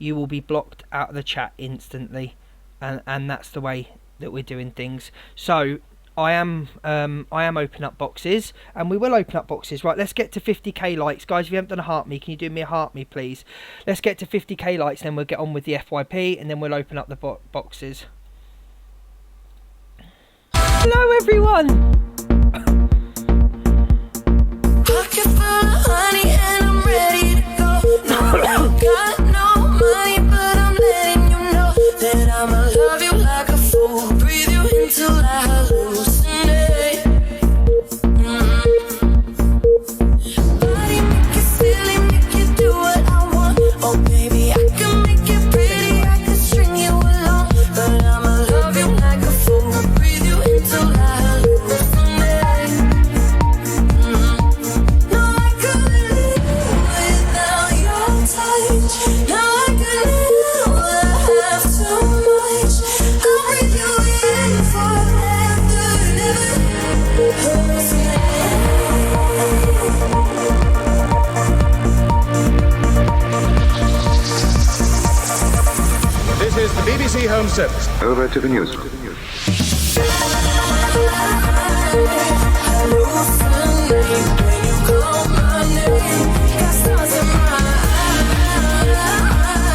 you will be blocked out of the chat instantly, and that's the way that we're doing things. So I am opening up boxes, and we will open up boxes. Right, let's get to 50k likes, guys. If you haven't done a heart me, can you do me a heart me, please? Let's get to 50k likes, then we'll get on with the FYP, and then we'll open up the boxes. Hello, everyone. Pocket full of honey and I'm ready to go. No, I got no money, but I'm letting you know that I'ma love you like a fool. Breathe you until I hallucinate. Body make it silly, make you do what I want. Oh baby, I can make it pretty, I can string you along, but I'ma love you like a fool. Breathe you until I hallucinate. No, I couldn't live without your touch. No, I couldn't live, I have too much. I'll breathe you in forever, never hallucinate. This is the BBC Home Service. Over to the news. Hallucinate when you call my name. Got stars in my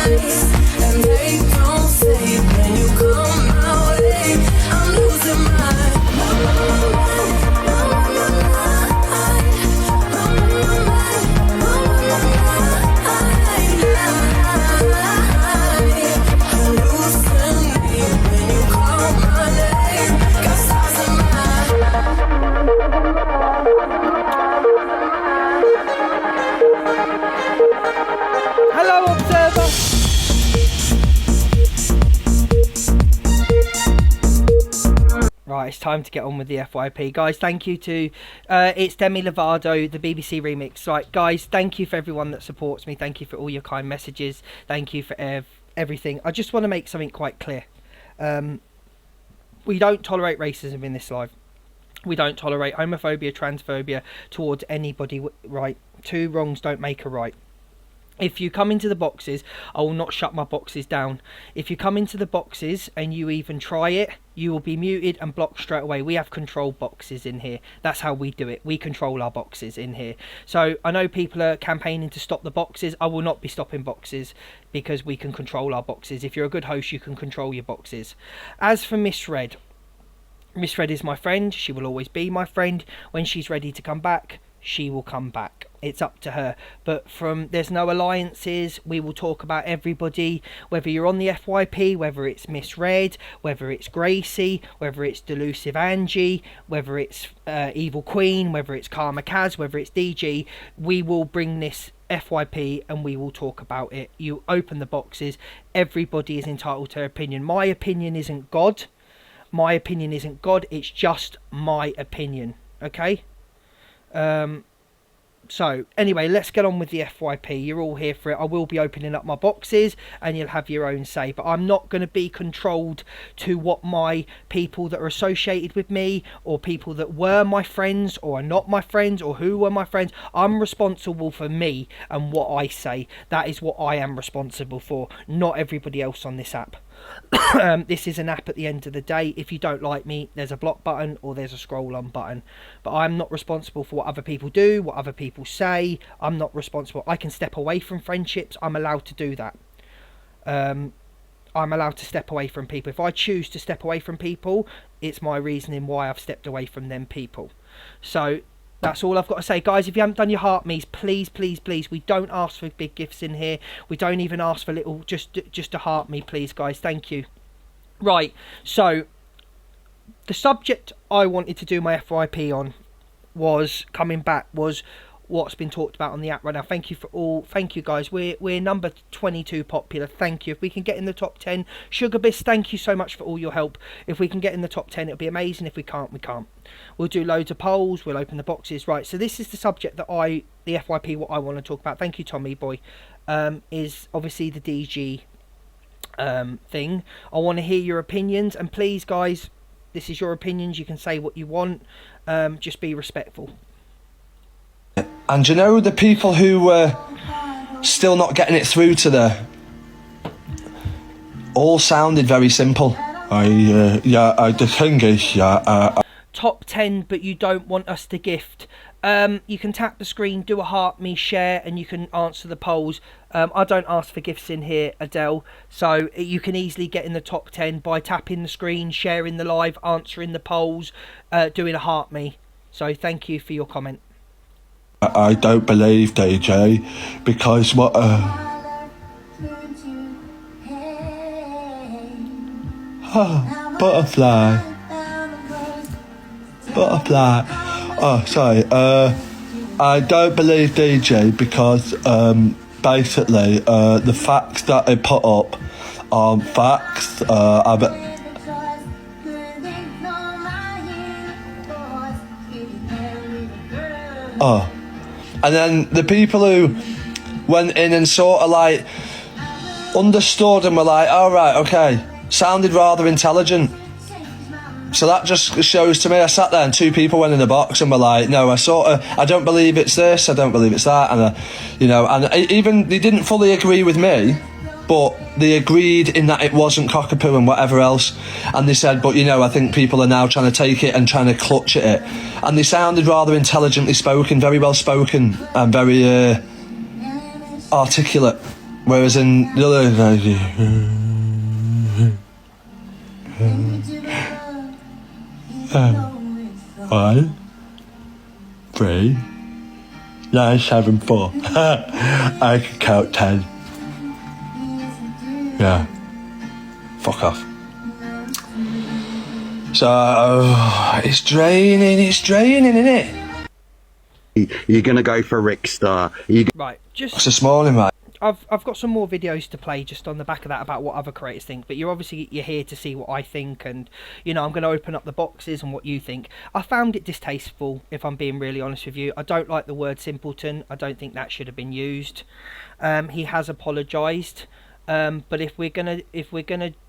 eyes, and they don't say when you come my way. I'm losing my hallucinate when you call my name. Got stars in my Hello, Observer. Right, it's time to get on with the FYP. Guys, thank you to... it's Demi Lovato, the BBC remix. Right, guys, thank you for everyone that supports me. Thank you for all your kind messages. Thank you for everything. I just want to make something quite clear. We don't tolerate racism in this live. We don't tolerate homophobia, transphobia towards anybody, right? Two wrongs don't make a right. If you come into the boxes, I will not shut my boxes down. If you come into the boxes and you even try it, you will be muted and blocked straight away. We have control boxes in here. That's how we do it. We control our boxes in here. So I know people are campaigning to stop the boxes. I will not be stopping boxes because we can control our boxes. If you're a good host, you can control your boxes. As for Miss Red, Miss Red is my friend. She will always be my friend. When she's ready to come back, she will come back. It's up to her. But there's no alliances. We will talk about everybody, whether you're on the FYP, whether it's Miss Red, whether it's Gracie, whether it's Delusive Angie, whether it's Evil Queen, whether it's Karma Kaz, whether it's DG. We will bring this FYP and we will talk about it. You open the boxes. Everybody is entitled to their opinion. My opinion isn't God. My opinion isn't God. It's just my opinion. Okay? So anyway, let's get on with the FYP. You're all here for it. I will be opening up my boxes and you'll have your own say, but I'm not going to be controlled to what my people that are associated with me, or people that were my friends or are not my friends, or who were my friends. I'm responsible for me and what I say. That is what I am responsible for, not everybody else on this app. This is an app at the end of the day. If you don't like me, there's a block button or there's a scroll on button, but I'm not responsible for what other people do, what other people say. I'm not responsible. I can step away from friendships. I'm allowed to do that. I'm allowed to step away from people. If I choose to step away from people, it's my reasoning why I've stepped away from them people. So that's all I've got to say, guys. If you haven't done your heart me's, please, please, please. We don't ask for big gifts in here. We don't even ask for little, just a heart me, please, guys. Thank you. Right, so the subject I wanted to do my FYP on was what's been talked about on the app right now. Thank you guys. We're number 22 popular. Thank you. If we can get in the top 10, Sugar Biss, thank you so much for all your help. If we can get in the top 10, it'll be amazing. If we can't, we can't. We'll do loads of polls. We'll open the boxes. Right, so this is the subject that the FYP, what I want to talk about. Thank you, Tommy boy. Is obviously the DG thing. I want to hear your opinions, and please, guys, this is your opinions. You can say what you want. Just be respectful. And you know, the people who were still not getting it through to the all sounded very simple. The thing is, Top 10, but you don't want us to gift. You can tap the screen, do a heart me, share, and you can answer the polls. I don't ask for gifts in here, Adele, so you can easily get in the top 10 by tapping the screen, sharing the live, answering the polls, doing a heart me. So thank you for your comment. I don't believe DJ because what butterfly. Oh, sorry. I don't believe DJ because basically the facts that they put up aren't facts. And then the people who went in and sort of like understood and were like, all right, okay, sounded rather intelligent. So that just shows to me, I sat there and two people went in the box and were like, no, I don't believe it's this, I don't believe it's that. And, even they didn't fully agree with me, but they agreed in that it wasn't cockapoo and whatever else. And they said, but I think people are now trying to take it and trying to clutch at it. And they sounded rather intelligently spoken, very well spoken and very articulate. Whereas in the other... 1, 3, 9, 7, 4. I can count 10. Yeah. Fuck off. So it's draining, isn't it? You're gonna go for Rickstar. Right, just this morning, mate. I've got some more videos to play just on the back of that about what other creators think, but you're here to see what I think, and I'm going to open up the boxes and what you think. I found it distasteful, if I'm being really honest with you. I don't like the word simpleton. I don't think that should have been used. He has apologised, but if we're gonna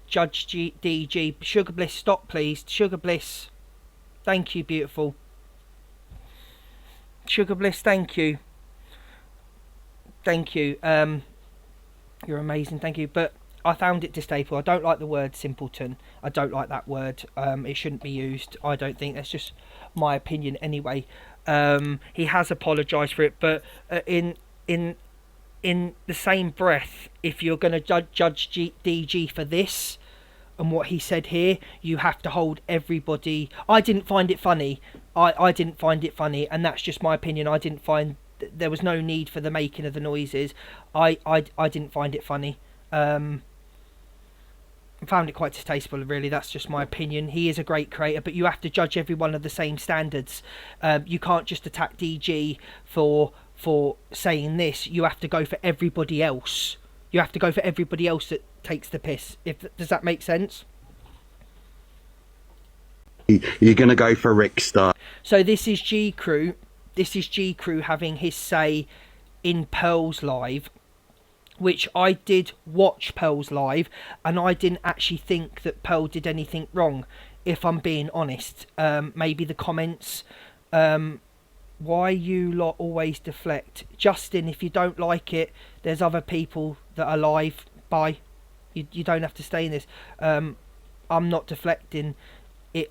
judge DG, Sugar Bliss, stop please. Sugar Bliss, thank you, beautiful. Sugar Bliss, thank you. Thank you. You're amazing. Thank you. But I found it distasteful. I don't like the word simpleton. I don't like that word. It shouldn't be used. I don't think. That's just my opinion anyway. He has apologised for it, but in the same breath, if you're going to judge DG for this and what he said here, you have to hold everybody. I didn't find it funny. I didn't find it funny, and that's just my opinion. I didn't find there was no need for the making of the noises. I didn't find it funny. I found it quite distasteful, really. That's just my opinion. He is a great creator, but you have to judge everyone of the same standards. You can't just attack DG for saying this. You have to go for everybody else. You have to go for everybody else that takes the piss. Does that make sense? You're gonna go for Rickstar. So this is G Crew. This is G Crew having his say in Pearl's live, which I did watch Pearl's live, and I didn't actually think that Pearl did anything wrong, if I'm being honest. Maybe the comments, why you lot always deflect. Justin, if you don't like it, there's other people that are live. Bye. You don't have to stay in this. I'm not deflecting.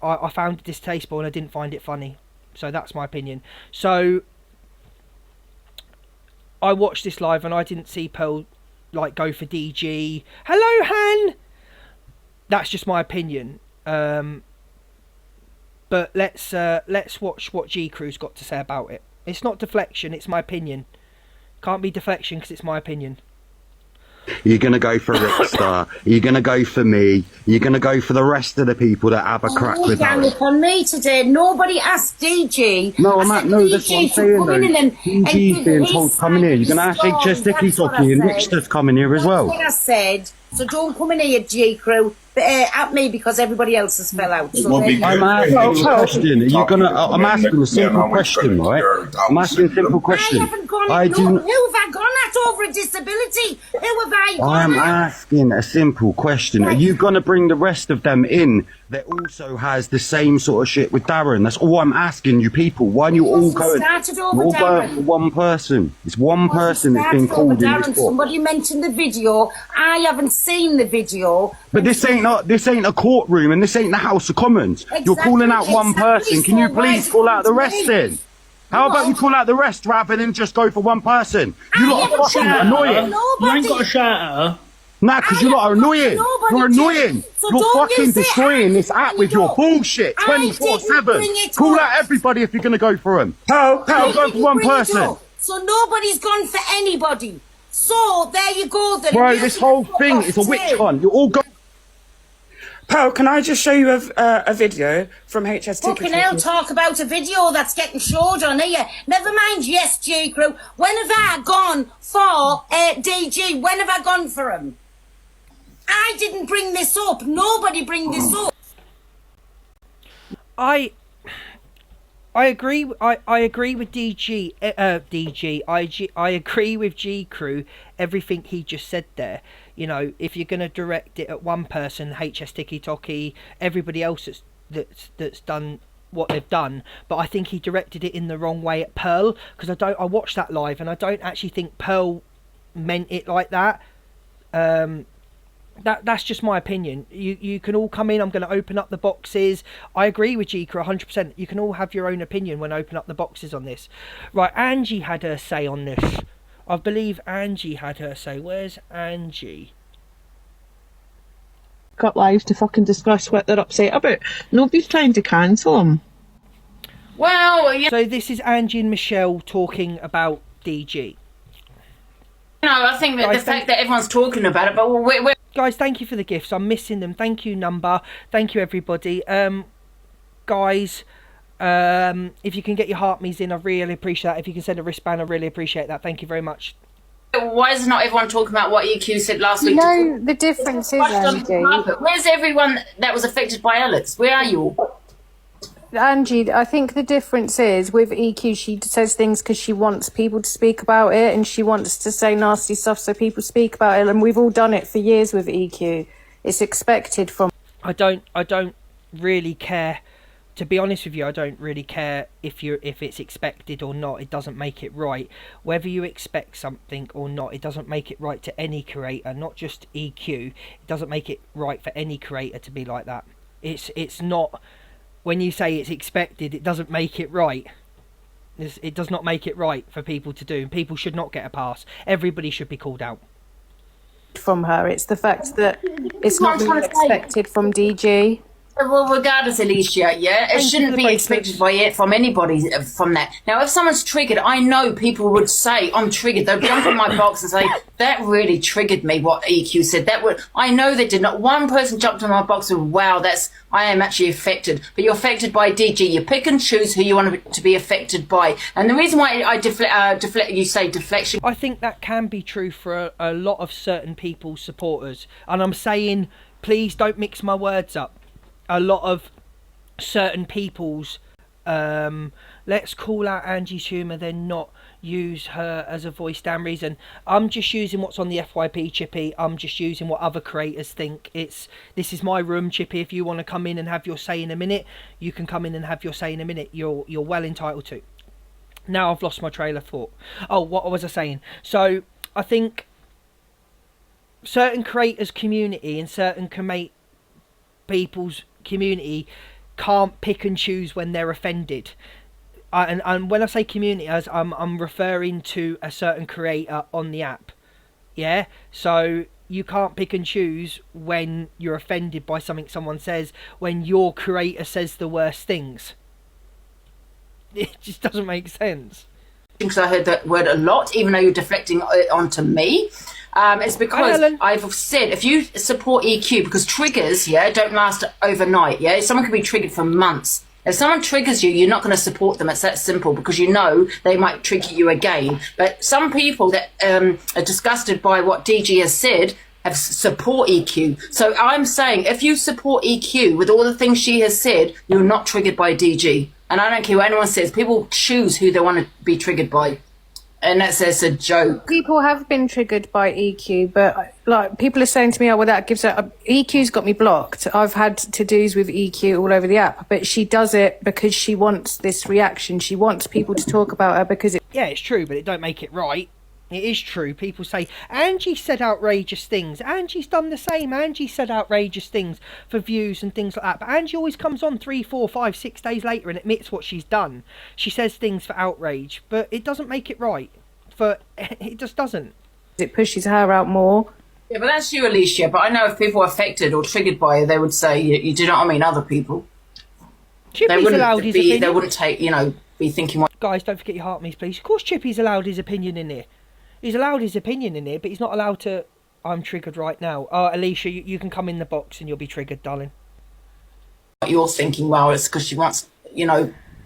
I found it distasteful and I didn't find it funny. So that's my opinion. So I watched this live and I didn't see Pearl go for DG. Hello, Han. That's just my opinion. But let's watch what G Crew's got to say about it. It's not deflection. It's my opinion. Can't be deflection because it's my opinion. You're going to go for Rickstar. You're going to go for me. You're going to go for the rest of the people that have a crack with that. On me today. Nobody asked DG. No, that's what I'm saying though. DG's being told to come in here. You're going to ask HSDicky Ducky and Rickster's coming here as well. That's what I said. So don't come in here, G Crew, at me because everybody else has fell out. So I'm asking a question. Are you gonna? I'm asking a simple question, right? I'm asking a simple question. I haven't gone. Who have I gone at over a disability? Who have I gone I'm at? asking a simple question. Are you gonna bring the rest of them in that also has the same sort of shit with Darren. That's all I'm asking you people. Why are you all going? Started over You're all going Darren. for one person. It's one person that's been Started over called in Darren. this book. Somebody mentioned the video. I haven't seen the video. But this ain't a courtroom, and this ain't the House of Commons. You're calling out one person. Can you please call out the rest then? How about you call out the rest rather than just go for one person? You lot are fucking annoying. You ain't got to shout at her. Nah, because you lot are annoying. Nobody You're did. annoying. So You're don't fucking you say destroying this I app with your don't. bullshit I didn't 24/7. bring it Call up. out everybody if you're going to go for them. How go for one person? So nobody's gone for anybody. So there you go then. Bro, You this can whole fuck thing off is a witch too. hunt. You're all going. Pearl, can I just show you a video from HS Fucking Ticket? hell, talk about a video that's getting showed on here. Never mind, yes, J Crew. When have I gone for DG? When have I gone for him? I didn't bring this up. Nobody bring this up. I agree. I agree with I agree with G Crew. Everything he just said there. You know, if you're gonna direct it at one person, HS Tiki Toki, everybody else that's done what they've done, but I think he directed it in the wrong way at Pearl, because I watched that live and I don't actually think Pearl meant it like that. That's just my opinion. You can all come in. I'm going to open up the boxes. I agree with Jika 100%. You can all have your own opinion when I open up the boxes on this. Right, Angie had her say on this. I believe Angie had her say. Where's Angie? Got live to fucking discuss what they're upset about. Nobody's trying to cancel them. Well, you So this is Angie and Michelle talking about DG. know, I think that Guys, the fact that everyone's talking about it, but we're Guys, thank you for the gifts. I'm missing them. Thank you, Number. Thank you, everybody. Guys, if you can get your heart me's in, I really appreciate that. If you can send a wristband, I really appreciate that. Thank you very much. why is not everyone talking about what EQ said last week? No, the difference is, Angie. Where's everyone that was affected by Alex? Where are you all? Angie, I think the difference is with EQ, she says things because she wants people to speak about it and she wants to say nasty stuff so people speak about it. And we've all done it for years with EQ. It's expected from. I don't really care. To be honest with you, I don't really care if it's expected or not. It doesn't make it right. Whether you expect something or not, it doesn't make it right to any creator, not just EQ. It doesn't make it right for any creator to be like that. It's not. When you say it's expected, it doesn't make it right. It does not make it right for people to do. People should not get a pass. Everybody should be called out. From her, it's the fact that it's not being expected from DG. Well, regardless, Alicia, yeah, it shouldn't be expected by it from anybody from that. Now, if someone's triggered, I know people would say, I'm triggered. They'll jump in my box and say, that really triggered me, what EQ said. I know they did not. One person jumped in my box and, wow, I am actually affected. But you're affected by DG. You pick and choose who you want to be affected by. And the reason why I you say deflection. I think that can be true for a lot of certain people's supporters. And I'm saying, please don't mix my words up. A lot of certain people's let's call out Angie's humour, then not use her as a voice damn reason. I'm just using what's on the FYP, Chippy. I'm just using what other creators think. This is my room, Chippy. If you want to come in and have your say in a minute, you can come in and have your say in a minute. You're well entitled to. Now I've lost my trail of thought. Oh, what was I saying? So I think certain creators' community and certain people's community can't pick and choose when they're offended. And when I say community, as I'm referring to a certain creator on the app. Yeah, so you can't pick and choose when you're offended by something someone says when your creator says the worst things. It just doesn't make sense. Because I heard that word a lot, even though you're deflecting it onto me. It's because I've said, if you support EQ, because triggers, don't last overnight, someone can be triggered for months. If someone triggers you, you're not going to support them. It's that simple, because you know they might trigger you again. But some people that are disgusted by what DG has said have support EQ. So I'm saying, if you support EQ with all the things she has said, you're not triggered by DG. And I don't care what anyone says. People choose who they want to be triggered by. And that's a joke. People have been triggered by EQ, but like people are saying to me, "Oh, well, that gives her EQ's got me blocked." I've had to-dos with EQ all over the app, but she does it because she wants this reaction. She wants people to talk about her because Yeah, it's true, but it don't make it right. It is true. People say, Angie said outrageous things. Angie's done the same. Angie said outrageous things for views and things like that. But Angie always comes on 3, 4, 5, 6 days later and admits what she's done. She says things for outrage, but it doesn't make it right. It just doesn't. it pushes her out more. Yeah, but that's you, Alicia. But I know if people are affected or triggered by it, they would say, you do know what I mean, other people. Chippy's allowed his opinion. They wouldn't take, be thinking what... Guys, don't forget your heart me's, please. Of course Chippy's allowed his opinion in here. He's allowed his opinion in here, but he's not allowed to... I'm triggered right now. Alicia, you can come in the box and you'll be triggered, darling. You're thinking, well, it's because she wants,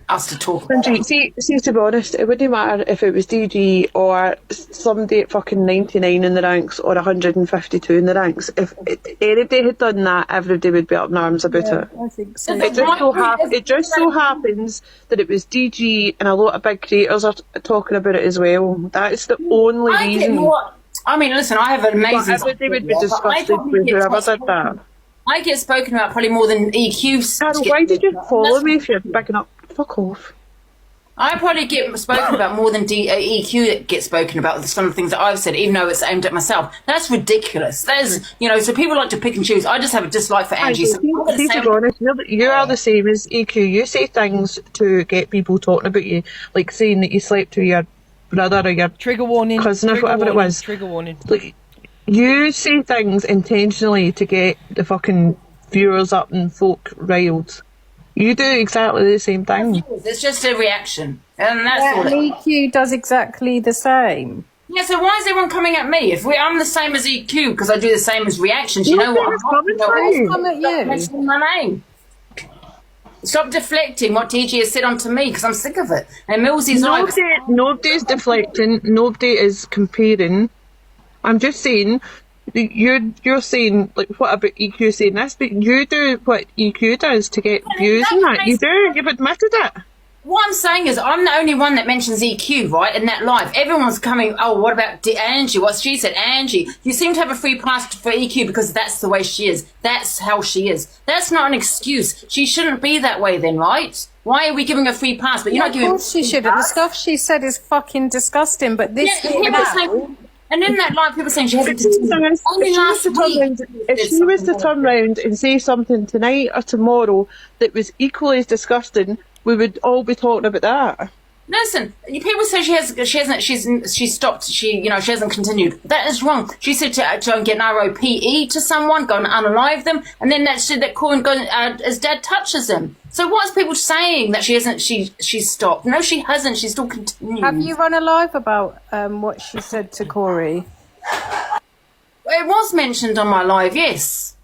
us to talk about Angie, see, to be honest, it wouldn't matter if it was DG or somebody at fucking 99 in the ranks or 152 in the ranks. If anybody had done that, everybody would be up in arms about it. I think so. It just so happens that it was DG and a lot of big creators are talking about it as well. That's the only reason. I mean, listen, I have an amazing... Everybody would be disgusted with whoever did that. I get spoken about probably more than EQ. Carol, why did you follow me if you're picking up? Fuck off. I probably get spoken about more than EQ that gets spoken about some of the things that I've said, even though it's aimed at myself. That's ridiculous. There's, so people like to pick and choose. I just have a dislike for Angie. To be honest, you are the same as EQ. You say things to get people talking about you, like saying that you slept with your brother or your trigger warning, cousin or whatever it was. Trigger warning. Like, you say things intentionally to get the fucking viewers up and folk riled. You do exactly the same thing. It's just a reaction. And that's all. EQ does exactly the same. Yeah, so why is everyone coming at me? I'm the same as EQ because I do the same as reactions. You know what? Come at you. Mentioning my name. Stop deflecting what DG has said onto me because I'm sick of it. And Millsy's nobody's deflecting. Nobody is comparing. I'm just saying, you're saying, like, what about EQ saying this? But you do what EQ does to get views and that. You do. You've admitted it. What I'm saying is I'm the only one that mentions EQ, right, in that live. Everyone's coming, oh, what about Angie? What she said, Angie, you seem to have a free pass for EQ because that's the way she is. That's how she is. That's not an excuse. She shouldn't be that way then, right? Why are we giving her a free pass? But you're not giving... Of course she shouldn't. The stuff she said is fucking disgusting, but this... And in that live, people saying she hasn't... If she was to turn round and say something tonight or tomorrow that was equally as disgusting, we would all be talking about that. Listen, people say she's stopped, she hasn't continued. That is wrong. She said to go and get an ROPE to someone, go and unalive them, and then that call and go as dad touches them. So what's people saying that she's stopped? No, she hasn't. She's still continuing. Have you run a live about what she said to Corey? It was mentioned on my live, yes.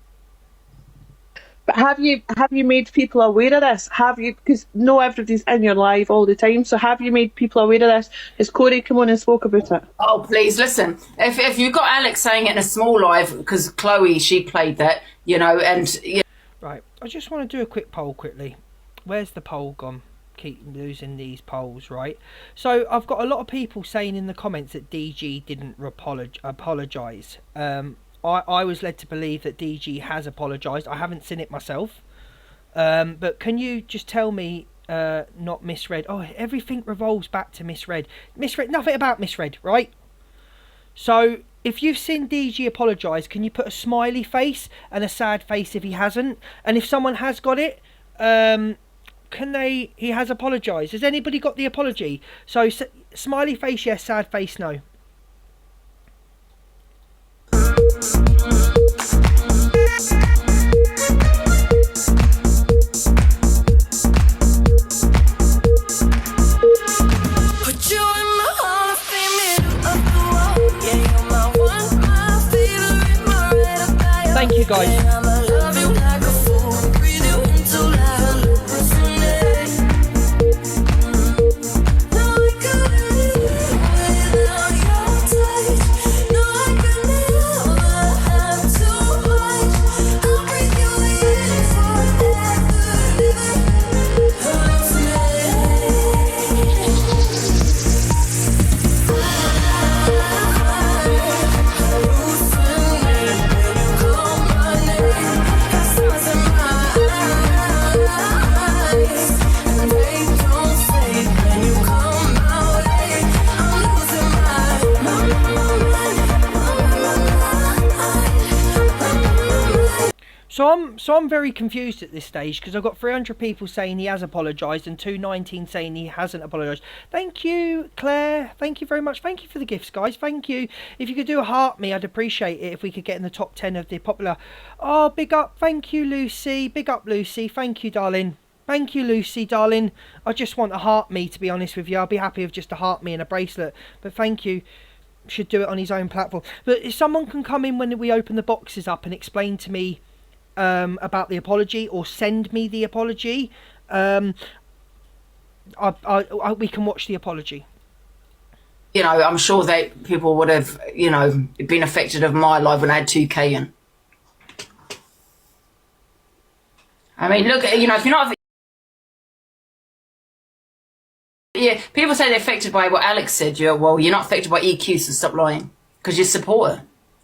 But have you made people aware of this? Have you, because no everybody's in your live all the time, so have you made people aware of this? Has Corey come on and spoke about it? Oh, please, listen. If you've got Alex saying it in a small live, because Chloe, she played that, and... Right, I just want to do a quick poll quickly. Where's the poll gone? Keep losing these polls, right? So I've got a lot of people saying in the comments that DG didn't apologise. I was led to believe that DG has apologised. I haven't seen it myself. But can you just tell me, not misread? Oh, everything revolves back to misread. Misread, nothing about misread, right? So if you've seen DG apologise, can you put a smiley face and a sad face if he hasn't? And if someone has got it, he has apologised. Has anybody got the apology? So smiley face, yes. Sad face, no. Thank you, guys. So I'm very confused at this stage, because I've got 300 people saying he has apologised and 219 saying he hasn't apologised. Thank you, Claire. Thank you very much. Thank you for the gifts, guys. Thank you. If you could do a heart me, I'd appreciate it if we could get in the top 10 of the popular. Oh, big up. Thank you, Lucy. Big up, Lucy. Thank you, darling. Thank you, Lucy, darling. I just want a heart me, to be honest with you. I'll be happy with just a heart me and a bracelet. But thank you. Should do it on his own platform. But if someone can come in when we open the boxes up and explain to me about the apology, or send me the apology, we can watch the apology. You know, I'm sure that people would have, you know, been affected of my life when I had 2K in. I mean, look, you know, if you're not... Yeah, people say they're affected by what Alex said. Well, you're not affected by EQ, so stop lying. Because you support her,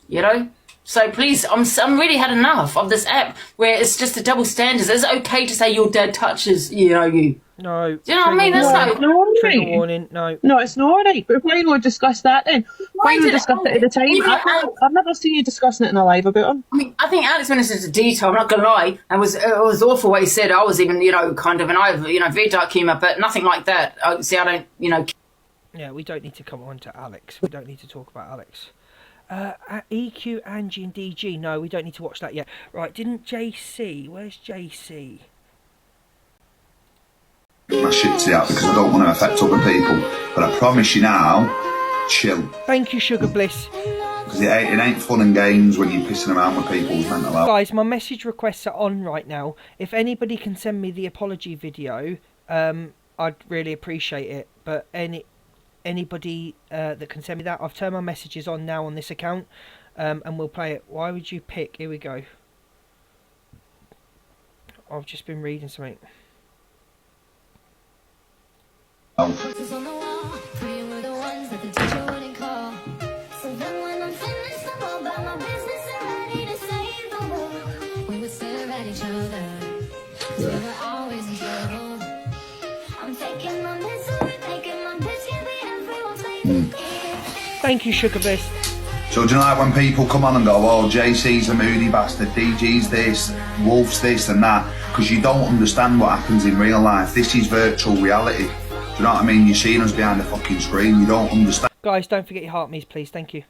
you know? So please, I'm really had enough of this app where it's just a double standards. It's okay to say your dad touches, you know, you. No. Do you know what I mean? That's like... Trigger warning, no. No, it's not alright. But why not discuss that then? Why not discuss it at the time? I've never seen you discussing it in a live about him. I mean, I think Alex went into detail, I'm not going to lie, and it was awful what he said. I was even, you know, kind of, and I have, you know, very dark humour, but nothing like that. See, I don't, you know... Yeah, we don't need to come on to Alex. We don't need to talk about Alex. EQ, Angie and DG. No, we don't need to watch that yet. Right, didn't JC? Where's JC? My shit's out because I don't want to affect other people. But I promise you now, chill. Thank you, Sugar Bliss. Because it ain't fun and games when you're pissing around with people's mental health. Guys, my message requests are on right now. If anybody can send me the apology video, I'd really appreciate it. But anybody that can send me that, I've turned my messages on now on this account, and we'll play it. Why would you pick? Here we go. I've just been reading something. Thank you, Sugar Bliss. So do you know, like when people come on and go, oh, JC's a moody bastard, DG's this, Wolf's this and that, because you don't understand what happens in real life. This is virtual reality. Do you know what I mean? You're seeing us behind the fucking screen. You don't understand. Guys, don't forget your heart me's, please. Thank you.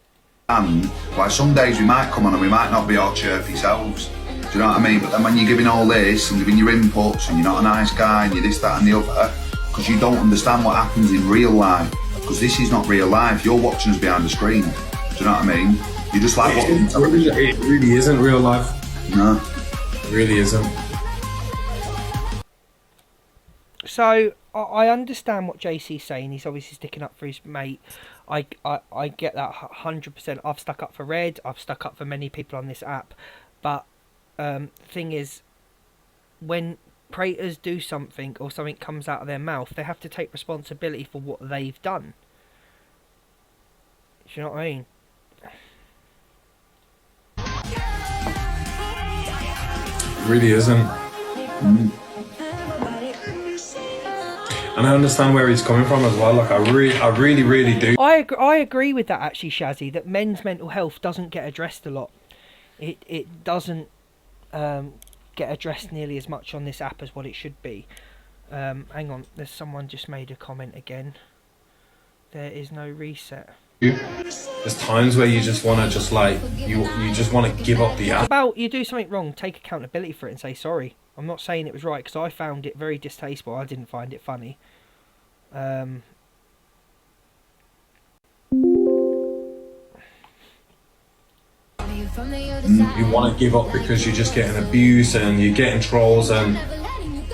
And like some days we might come on and we might not be all chirpy selves. Do you know what I mean? But then when you're giving all this and giving your inputs and you're not a nice guy and you're this, that and the other, because you don't understand what happens in real life. Because this is not real life. You're watching us behind the screen. Do you know what I mean? You're just like watching television. It really isn't real life. No. It really isn't. So, I understand what JC's saying. He's obviously sticking up for his mate. I get that 100%. I've stuck up for Red. I've stuck up for many people on this app. But the thing is, when Praters do something or something comes out of their mouth, they have to take responsibility for what they've done. Do you know what I mean? It really isn't. And I understand where he's coming from as well. Like I really do. I agree with that actually, Shazzy. That men's mental health doesn't get addressed a lot. It doesn't get addressed nearly as much on this app as what it should be. Hang on, there's someone just made a comment again. There is no reset. There's times where you just want to just like you just want to give up the app. About you do something wrong, take accountability for it and say sorry. I'm not saying it was right because I found it very distasteful. I didn't find it funny. You want to give up because you're just getting abuse and you're getting trolls and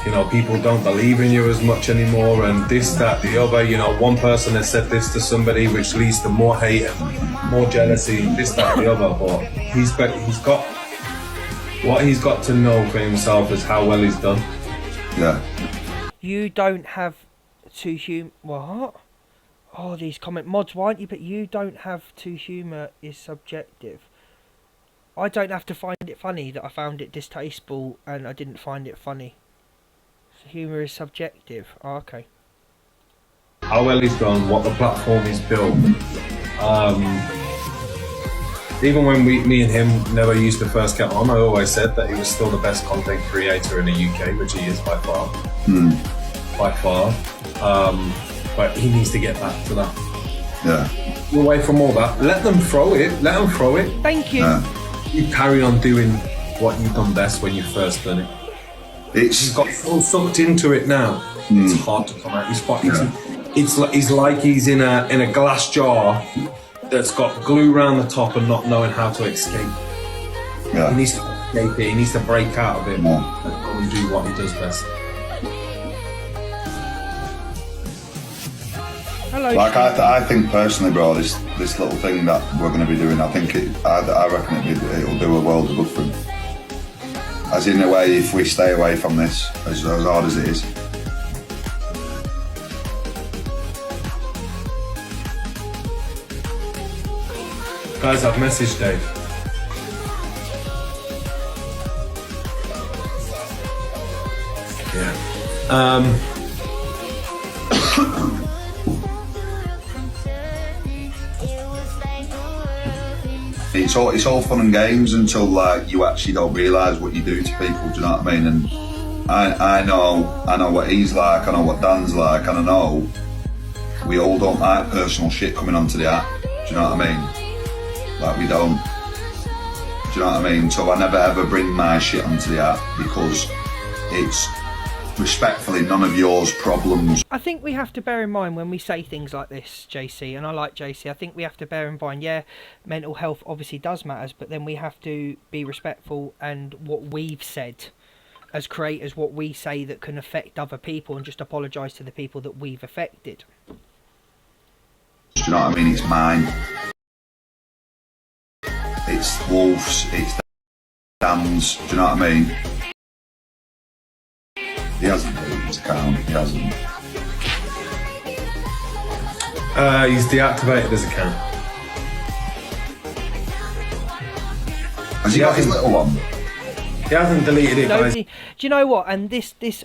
you know people don't believe in you as much anymore and this, that, the other. You know, one person has said this to somebody which leads to more hate and more jealousy, this, that, the other. But he's got what he's got to know for himself is how well he's done. Yeah. You don't have to what? Oh, these comment mods, why aren't you? But you don't have to humour is subjective. I don't have to find it funny that I found it distasteful and I didn't find it funny. So humour is subjective. Oh, okay. How well he's done, what the platform he's built. even when me and him never used to first get on, I always said that he was still the best content creator in the UK, which he is by far. By far. But he needs to get back to that. Yeah. Away from all that, let them throw it. Let them throw it. Thank you. You carry on doing what you've done best when you first done it. He's got so sucked into it now. It's hard to come out. It's like he's in a glass jar that's got glue around the top and not knowing how to escape. Yeah. He needs to escape it. He needs to break out of it and go and do what he does best. Hello. Like I think personally, bro, this little thing that we're going to be doing, I think I reckon it'll do a world of good for him. As in a way, if we stay away from this, as hard as it is. Guys, I've messaged Dave. Yeah. It's all fun and games until like you actually don't realise what you do to people. Do you know what I mean? And I know what he's like. I know what Dan's like, and I know we all don't like personal shit coming onto the app. Do you know what I mean? Like we don't. Do you know what I mean? So I never ever bring my shit onto the app because it's respectfully none of yours problems. I think we have to bear in mind when we say things like this, JC, and I like JC, I think we have to bear in mind, yeah, mental health obviously does matter, but then we have to be respectful, and what we've said as creators, what we say that can affect other people, and just apologise to the people that we've affected. Do you know what I mean? It's mine. It's Wolf's, it's Dan's, do you know what I mean? He hasn't deleted his account, he hasn't. He's deactivated his account. Has he got his little one? He hasn't deleted it, guys. Do you know what? And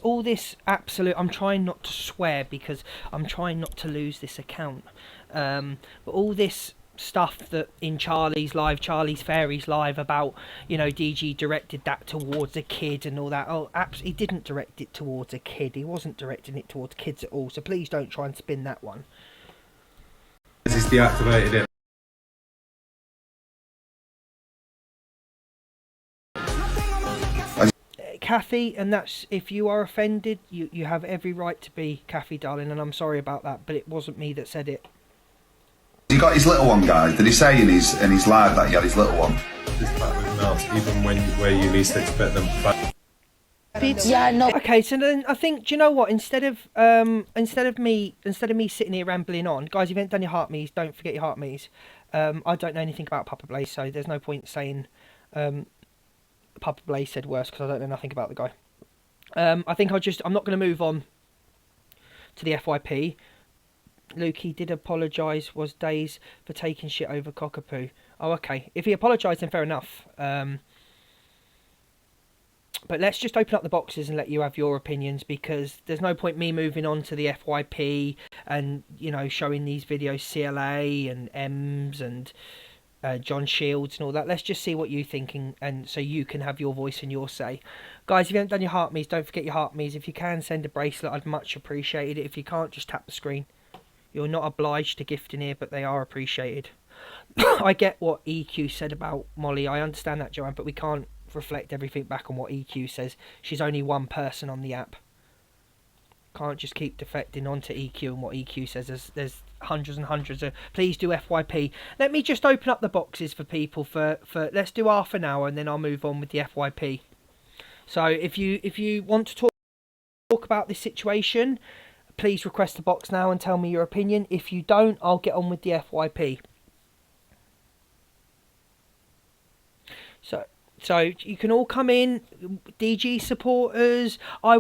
all this absolute. I'm trying not to swear because I'm trying not to lose this account. But all this stuff that in Charlie's Fairies live about, you know, DG directed that towards a kid and all that. Oh, he didn't direct it towards a kid. He wasn't directing it towards kids at all. So please don't try and spin that one. He's deactivated it. Kathy, and that's, if you are offended, you have every right to be, Kathy darling, and I'm sorry about that, but it wasn't me that said it. He got his little one, guys. Did he say in his live that he had his little one? Even where you least expect them. Yeah, no. Okay, so then I think, do you know what? Instead of me sitting here rambling on, guys, if you haven't done your heart me's, don't forget your heart me's. I don't know anything about Papa Blaze, so there's no point saying Papa Blaze said worse because I don't know nothing about the guy. I think I'm not going to move on to the FYP. Lukey did apologise, was Days for taking shit over Cockapoo. Oh, okay. If he apologised, then fair enough. But let's just open up the boxes and let you have your opinions, because there's no point me moving on to the FYP and, you know, showing these videos, CLA and Ems and John Shields and all that. Let's just see what you're thinking, and so you can have your voice and your say. Guys, if you haven't done your heart me's, don't forget your heart me's. If you can, send a bracelet. I'd much appreciate it. If you can't, just tap the screen. You're not obliged to gift in here, but they are appreciated. I get what EQ said about Molly. I understand that, Joanne, but we can't reflect everything back on what EQ says. She's only one person on the app. Can't just keep defecting onto EQ and what EQ says. There's hundreds and hundreds of. Please do FYP. Let me just open up the boxes for people for let's do half an hour, and then I'll move on with the FYP. So if you want to talk about this situation, please request a box now and tell me your opinion. If you don't, I'll get on with the FYP. So you can all come in, DG supporters. I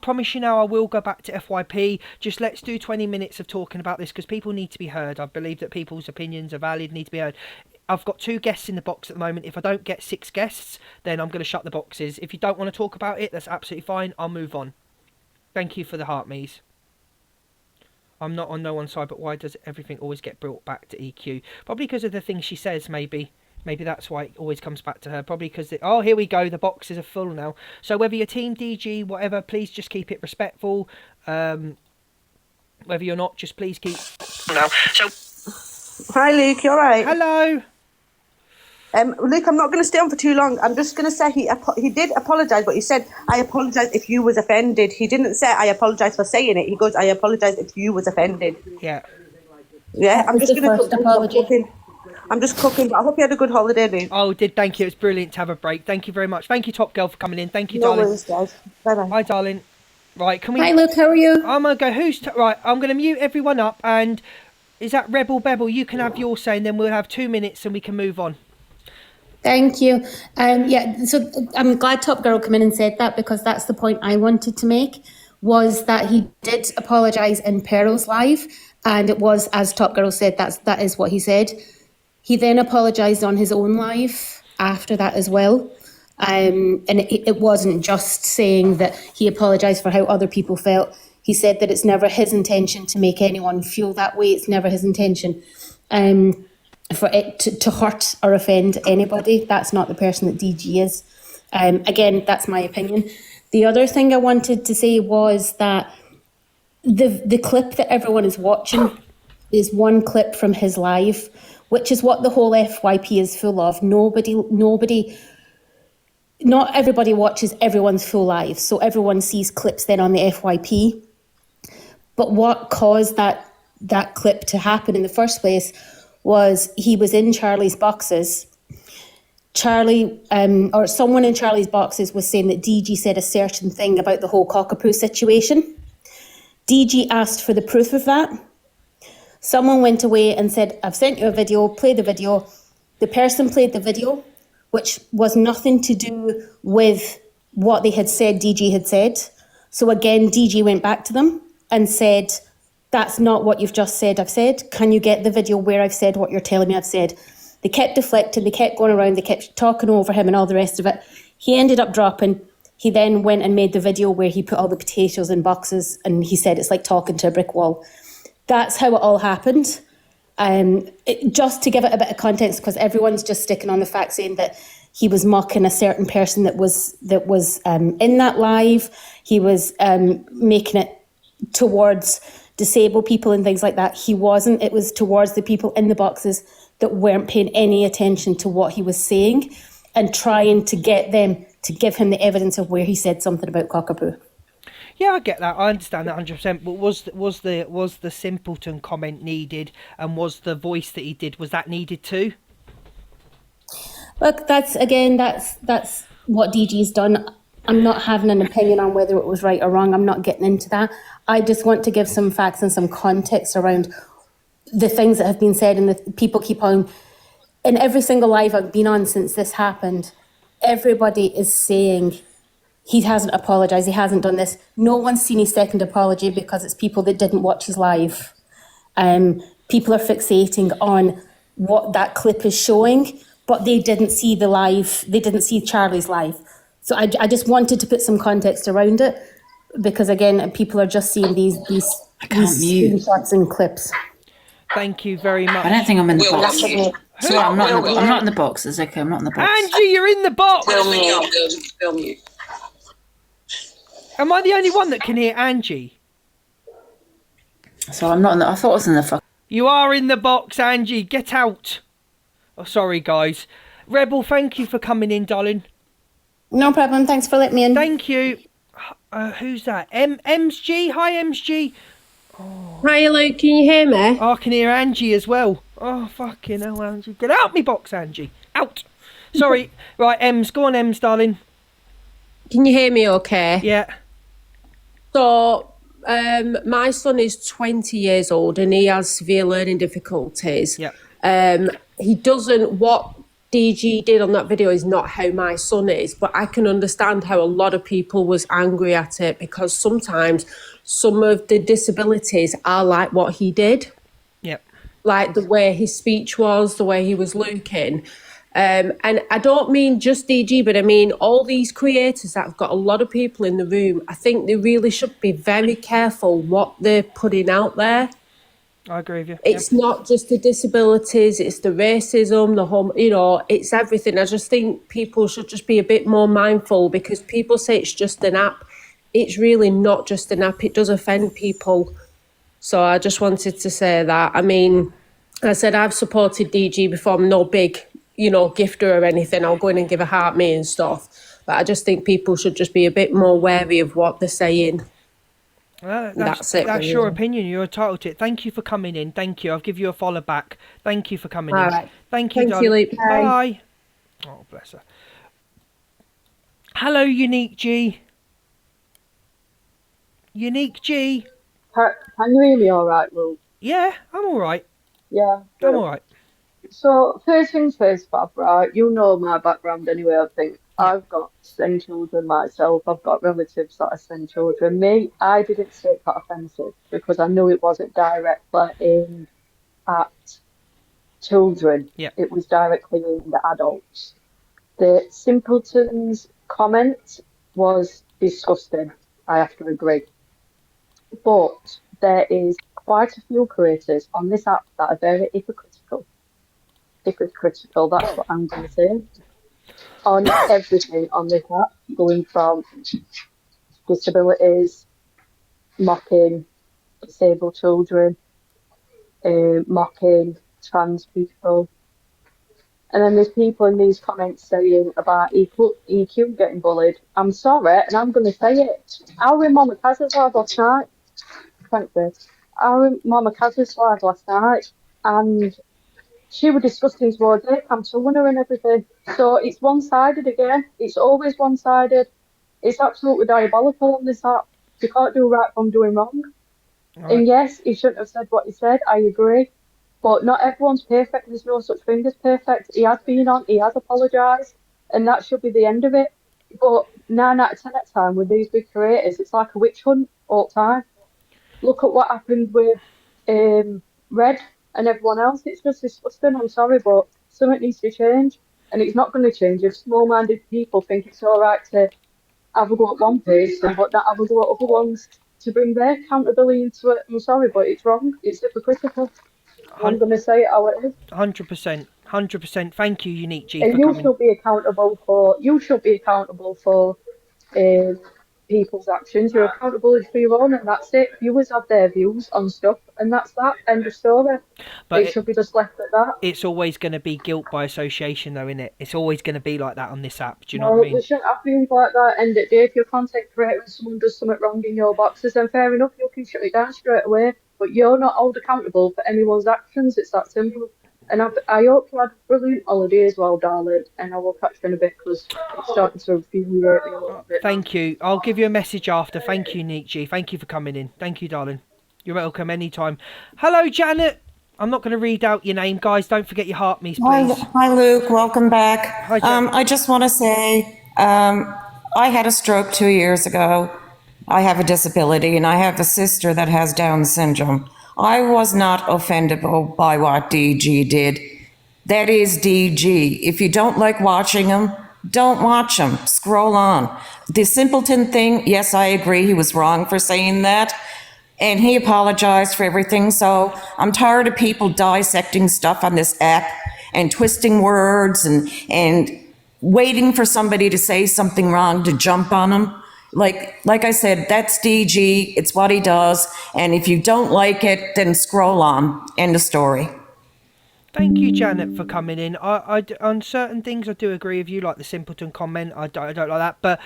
promise you now, I will go back to FYP. Just let's do 20 minutes of talking about this, because people need to be heard. I believe that people's opinions are valid, need to be heard. I've got 2 guests in the box at the moment. If I don't get 6 guests, then I'm going to shut the boxes. If you don't want to talk about it, that's absolutely fine. I'll move on. Thank you for the heart me's. I'm not on no one's side, but why does everything always get brought back to EQ? Probably because of the things she says, maybe. Maybe that's why it always comes back to her. Probably because, oh, here we go, the boxes are full now. So whether you're Team DG, whatever, please just keep it respectful. Whether you're not, just please keep... No. So... Hi, Luke, you all right? Hello. Luke, I'm not going to stay on for too long. I'm just going to say he did apologise, but he said, I apologise if you was offended. He didn't say, I apologise for saying it. He goes, I apologise if you was offended. Yeah. Yeah, I'm just going to... I'm just cooking, but I hope you had a good holiday, Luke. Oh, thank you. It's brilliant to have a break. Thank you very much. Thank you, Top Girl, for coming in. Thank you, No darling. worries, guys. Bye-bye. Hi, darling. Right, can we... Hi, Luke, how are you? I'm going to go, right, I'm going to mute everyone up, and is that Rebel Bebel? You can have your say, and then we'll have 2 minutes, and we can move on. Thank you. Yeah, so I'm glad Top Girl came in and said that, because that's the point I wanted to make, was that he did apologise in Pearl's live, and it was, as Top Girl said, that is what he said. He then apologised on his own live after that as well. And it wasn't just saying that he apologised for how other people felt. He said that it's never his intention to make anyone feel that way. It's never his intention for it to hurt or offend anybody. That's not the person that DG is. Again, that's my opinion. The other thing I wanted to say was that the clip that everyone is watching is one clip from his live, which is what the whole FYP is full of. Not everybody watches everyone's full live, so everyone sees clips then on the FYP. But what caused that clip to happen in the first place was he was in Charlie's boxes. Charlie, or someone in Charlie's boxes was saying that DG said a certain thing about the whole cockapoo situation. DG asked for the proof of that. Someone went away and said, I've sent you a video, play the video. The person played the video, which was nothing to do with what they had said DG had said. So again, DG went back to them and said, that's not what you've just said I've said. Can you get the video where I've said what you're telling me I've said? They kept deflecting, they kept going around, they kept talking over him and all the rest of it. He ended up dropping. He then went and made the video where he put all the potatoes in boxes, and he said it's like talking to a brick wall. That's how it all happened. Just to give it a bit of context, because everyone's just sticking on the fact saying that he was mocking a certain person that was in that live. He was making it towards disabled people and things like that. He wasn't. It was towards the people in the boxes that weren't paying any attention to what he was saying and trying to get them to give him the evidence of where he said something about cockapoo. Yeah, I get that. I understand that 100%. But was the simpleton comment needed, and was the voice that he did, was that needed too? Look, that's what DG's done. I'm not having an opinion on whether it was right or wrong. I'm not getting into that. I just want to give some facts and some context around the things that have been said, and the people keep on. In every single live I've been on since this happened, everybody is saying he hasn't apologised, he hasn't done this. No one's seen his second apology because it's people that didn't watch his live. People are fixating on what that clip is showing, but they didn't see the live, they didn't see Charlie's live. So I just wanted to put some context around it, because again, people are just seeing these screenshots and clips. Thank you very much. I don't think I'm in the box. Sorry, I'm not in the box. It's okay, I'm not in the box. Angie, you're in the box! Film you. Am I the only one that can hear Angie? So I'm not in the... I thought I was in the fuck... You are in the box, Angie. Get out. Oh, sorry, guys. Rebel, thank you for coming in, darling. No problem. Thanks for letting me in. Thank you. Who's that? MSG? Hi, MSG. Oh. Hi, Luke. Can you hear me? Oh, I can hear Angie as well. Oh, fucking hell, Angie. Get out me box, Angie. Out. Sorry. Right, Ems. Go on, Ems, darling. Can you hear me okay? Yeah. So, my son is 20 years old and he has severe learning difficulties. Yeah. He doesn't... What DG did on that video is not how my son is, but I can understand how a lot of people was angry at it, because sometimes some of the disabilities are like what he did. Yep. Like the way his speech was, the way he was looking. And I don't mean just DG, but I mean all these creators that have got a lot of people in the room. I think they really should be very careful what they're putting out there. I agree with you. It's not just the disabilities, it's the racism, it's everything. I just think people should just be a bit more mindful, because people say it's just an app. It's really not just an app. It does offend people. So I just wanted to say that. I mean, I said I've supported DG before. I'm no big, gifter or anything. I'll go in and give a heart me and stuff. But I just think people should just be a bit more wary of what they're saying. That's it. That's your opinion. You're entitled to it. Thank you for coming in. Thank you. I'll give you a follow back. Thank you for coming All in. right. Thank you, Thank you, darling. Luke. Bye. Oh, bless her. Hello, Unique G. Unique G. Can you hear me all right, Luke? Yeah, I'm all right. Yeah. I'm all right. So, first things first, Fab, right? You know my background anyway, I think. I've got 10 children myself. I've got relatives that are 10 children. I didn't take that offensive because I knew it wasn't directly aimed at children. Yeah. It was directly aimed at adults. The simpleton's comment was disgusting, I have to agree. But there is quite a few creators on this app that are very hypocritical. Hypocritical, that's what I'm going to say. On everything on this app, going from disabilities, mocking disabled children, mocking trans people. And then there's people in these comments saying about EQ getting bullied. I'm sorry, and I'm going to say it. I was in Mama Kaz's live last night. Thanks, babe. I was in Mama Kaz's live last night, and she was disgusting towards it. I'm telling her and everything. So it's one-sided again. It's always one-sided. It's absolutely diabolical on this app. You can't do right from doing wrong. Right. And yes, he shouldn't have said what he said. I agree. But not everyone's perfect. There's no such thing as perfect. He has been on. He has apologised. And that should be the end of it. But 9 out of 10 at time with these big creators, it's like a witch hunt all the time. Look at what happened with Red and everyone else. It's just disgusting. I'm sorry, but something needs to change. And it's not going to change if small-minded people think it's all right to have a go at one person, but not have a go at other ones to bring their accountability into it. I'm sorry, but it's wrong. It's hypocritical. I'm going to say it how it is. 100%. 100%. Thank you, Unique G, And for you coming. should be accountable for people's actions. You're accountable for your own, and that's it. Viewers have their views on stuff, and that's that. End of story. But it should be just left at that. It's always going to be guilt by association, though, isn't it? It's always going to be like that on this app. Do you know what I mean? We shouldn't have views like that. End of the day, if you're a content creator and someone does something wrong in your boxes, then fair enough, you can shut it down straight away. But you're not held accountable for anyone's actions. It's that simple. And I hope you had a brilliant holiday as well, darling. And I will catch you in a bit because it's starting to infuriate me a little bit. Thank you. I'll give you a message after. Thank you, Unique G. Thank you for coming in. Thank you, darling. You're welcome anytime. Hello, Janet. I'm not going to read out your name, guys. Don't forget your heart me's, please. Hi, Luke. Welcome back. Hi, Janet. I just want to say I had a stroke 2 years ago. I have a disability, and I have a sister that has Down syndrome. I was not offendable by what DG did. That is DG. If you don't like watching him, don't watch him. Scroll on. The simpleton thing, yes, I agree. He was wrong for saying that. And he apologized for everything. So I'm tired of people dissecting stuff on this app and twisting words and waiting for somebody to say something wrong to jump on them. Like I said, that's DG. It's what he does. And if you don't like it, then scroll on. End of story. Thank you, Janet, for coming in. I on certain things, I do agree with you, like the simpleton comment. I don't like that. But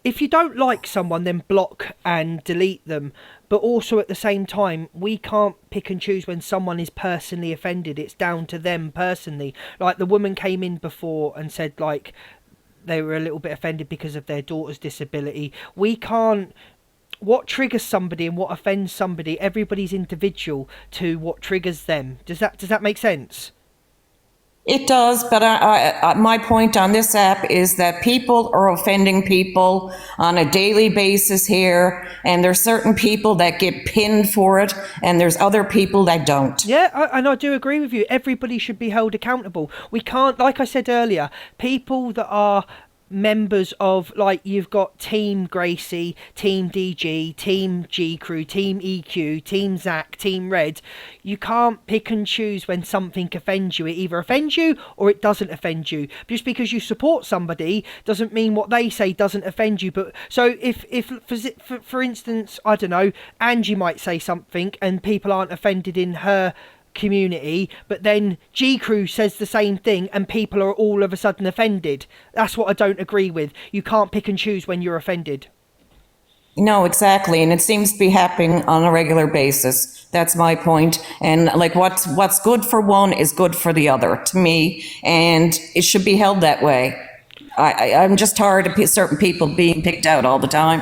if you don't like someone, then block and delete them. But also at the same time, we can't pick and choose when someone is personally offended. It's down to them personally. Like the woman came in before and said, like, they were a little bit offended because of their daughter's disability. We can't... What triggers somebody and what offends somebody, everybody's individual to what triggers them. Does that make sense? It does, but my point on this app is that people are offending people on a daily basis here, and there's certain people that get pinned for it, and there's other people that don't. Yeah, and I do agree with you. Everybody should be held accountable. We can't, like I said earlier, people that are members of, like, you've got Team Gracie, Team DG, Team G Crew, Team EQ, Team Zach, Team Red. You can't pick and choose when something offends you. It either offends you or it doesn't offend you. Just because you support somebody doesn't mean what they say doesn't offend you. But so if for instance, I don't know, Angie might say something and people aren't offended in her community, but then G Crew says the same thing and people are all of a sudden offended. That's what I don't agree with. You can't pick and choose when you're offended. No, exactly. And it seems to be happening on a regular basis. That's my point. And like what's good for one is good for the other to me. And it should be held that way. I'm just tired of certain people being picked out all the time.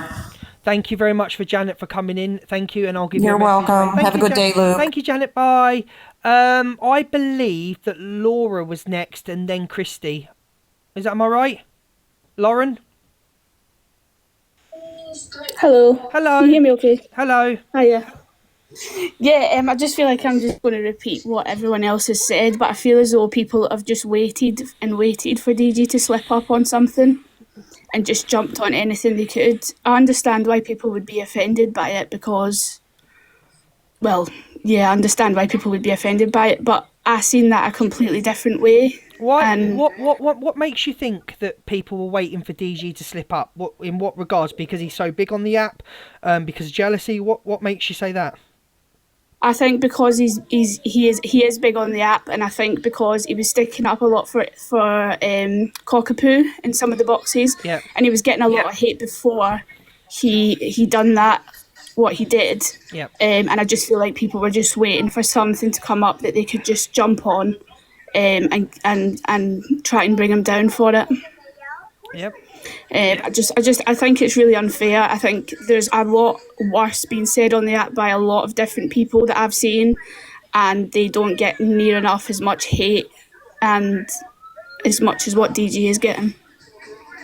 Thank you very much for Janet for coming in. Thank you, and I'll give You're you a message. welcome. Have a good day, Luke. Thank you, Janet. Bye. I believe that Laura was next, and then Christy. Am I right, Lauren? Hello. Hello. Can you hear me okay? Hello. Hiya. Yeah, I just feel like I'm just going to repeat what everyone else has said, but I feel as though people have just waited and waited for DG to slip up on something and just jumped on anything they could. I understand why people would be offended by it because, well, yeah, I understand why people would be offended by it, but I seen that a completely different way. What makes you think that people were waiting for DG to slip up? In what regards? Because he's so big on the app? Because of jealousy? What makes you say that? I think because he is big on the app, and I think because he was sticking up a lot for Cockapoo in some of the boxes, and he was getting a lot of hate before he done that, what he did. And I just feel like people were just waiting for something to come up that they could just jump on, and try and bring him down for it. I think it's really unfair. I think there's a lot worse being said on the app by a lot of different people that I've seen, and they don't get near enough as much hate and as much as what DG is getting.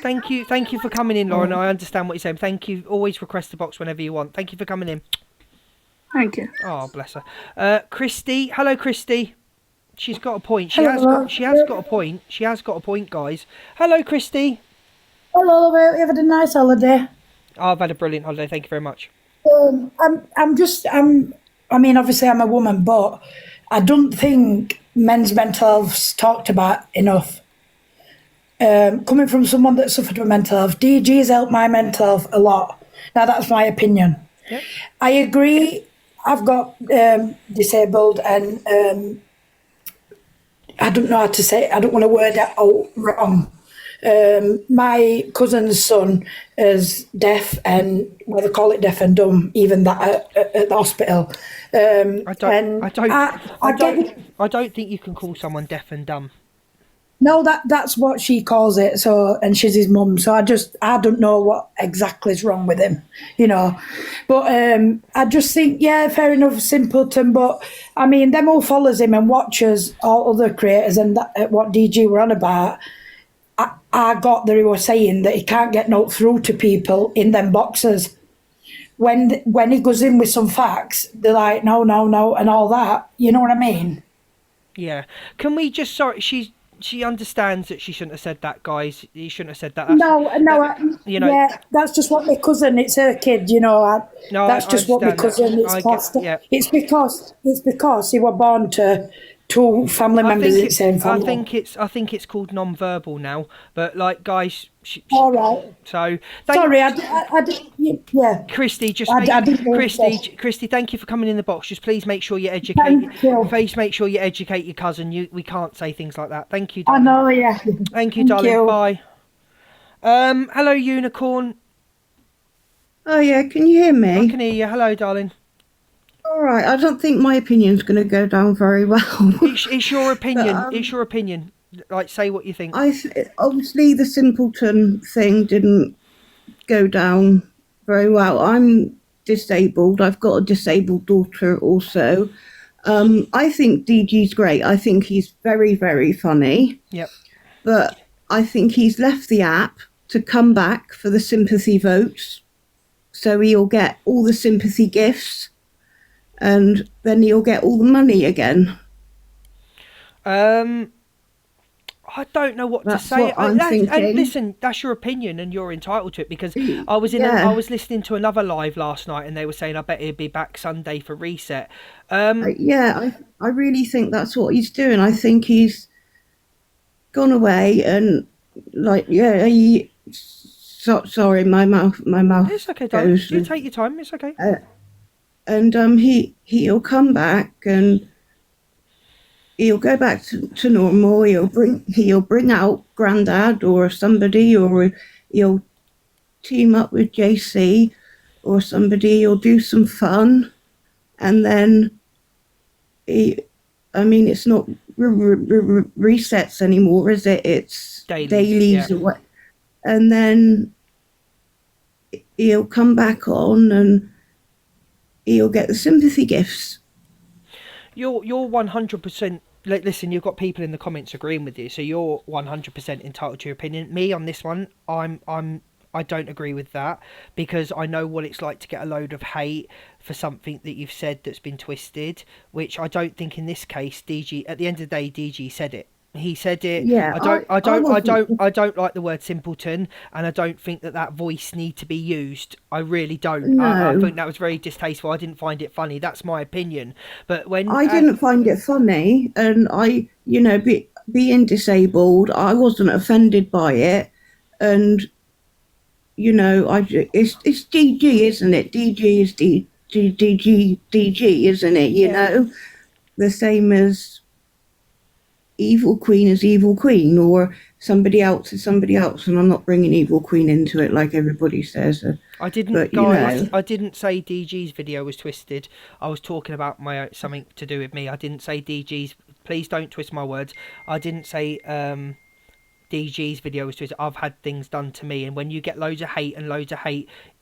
Thank you for coming in, Lauren. I understand what you're saying. Thank you. Always request the box whenever you want. Thank you for coming in. Thank you. Oh, bless her. Christy. Hello, Christy. She's got a point. She has got a point. She has got a point, guys. Hello, Christy. Hello, have you had a nice holiday? Oh, I've had a brilliant holiday. Thank you very much. I mean, obviously I'm a woman, but I don't think men's mental health's talked about enough. Coming from someone that suffered with mental health, DG's helped my mental health a lot. Now, that's my opinion. I agree. I've got disabled and I don't know how to say it. I don't want to word it out wrong. My cousin's son is deaf and, well, they call it deaf and dumb, even that at the hospital. I don't think you can call someone deaf and dumb. No, that's what she calls it. So, and she's his mum. So I don't know what exactly is wrong with him, you know. But I just think, yeah, fair enough, simpleton. But I mean, them all follows him and watches all other creators and what DG were on about. I got that he was saying that he can't get no through to people in them boxes. When he goes in with some facts, they're like, no, and all that. You know what I mean? Yeah. Can we just, sorry, she understands that she shouldn't have said that, guys. You shouldn't have said that. You know, yeah, that's just what my cousin, it's her kid, you know. That's just what my cousin, it's because he was born to two family members in the same family. I think it's called non-verbal now, but like, guys. All right. So sorry, Christy, Christy, thank you for coming in the box. Just please make sure you educate. Please make sure you educate your cousin. We can't say things like that. Thank you, darling. I know, yeah. Thank you, darling. Bye. Hello, Unicorn. Oh yeah, can you hear me? I can hear you. Hello, darling. All right, I don't think my opinion's going to go down very well. It's your opinion. It's your opinion. Like, say what you think. Obviously, the simpleton thing didn't go down very well. I'm disabled. I've got a disabled daughter also. I think DG's great. I think he's very, very funny. Yep. But I think he's left the app to come back for the sympathy votes. So he'll get all the sympathy gifts. And then he'll get all the money again. I don't know what That's to say. what I'm thinking. And listen, that's your opinion, and you're entitled to it. Because I was Yeah. I was listening to another live last night, and they were saying, "I bet he'll be back Sunday for reset." I really think that's what he's doing. I think he's gone away and sorry, my mouth It's okay, darling. goes. You take your time. It's okay. And he'll come back and he'll go back to normal. He'll bring out Grandad or somebody, or he'll team up with JC or somebody. He'll do some fun, and then it's not resets anymore, is it? It's dailies yeah. or what? And then he'll come back on and he'll get the sympathy gifts. You're 100%. Listen, you've got people in the comments agreeing with you, so you're 100% entitled to your opinion. Me on this one, I don't agree with that, because I know what it's like to get a load of hate for something that you've said that's been twisted, which I don't think in this case DG. At the end of the day, DG said it. He said it. Yeah, I don't like the word simpleton, and I don't think that voice need to be used. I really don't. I think that was very distasteful. I didn't find it funny. That's my opinion. But when I didn't find it funny, and being disabled, I wasn't offended by it, and it's DG, isn't it? DG is DG, isn't it? You know, the same as Evil Queen is Evil Queen, or somebody else is somebody else, and I'm not bringing Evil Queen into it like everybody says. I didn't, I didn't say DG's video was twisted. I was talking about something to do with me. I didn't say DG's. Please don't twist my words. I didn't say DG's video was twisted. I've had things done to me, and when you get loads of hate,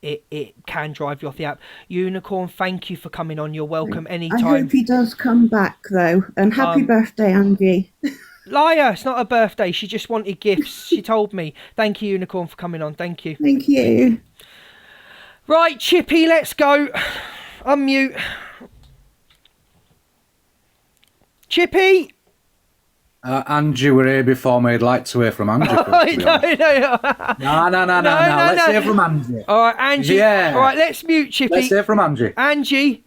it can drive you off the app. Unicorn, thank you for coming on. You're welcome anytime. I hope he does come back though, and happy birthday, Angie. Liar, it's not her birthday. She just wanted gifts. She told me. Thank you, Unicorn, for coming on. Thank you. Thank you. Right, Chippy, let's go. Unmute. Chippy. Angie were here before me. I'd like to hear from Angie. No. Let's hear from Angie. All right, Angie. Yeah. All right, let's mute Chippy. Let's hear from Angie. Angie.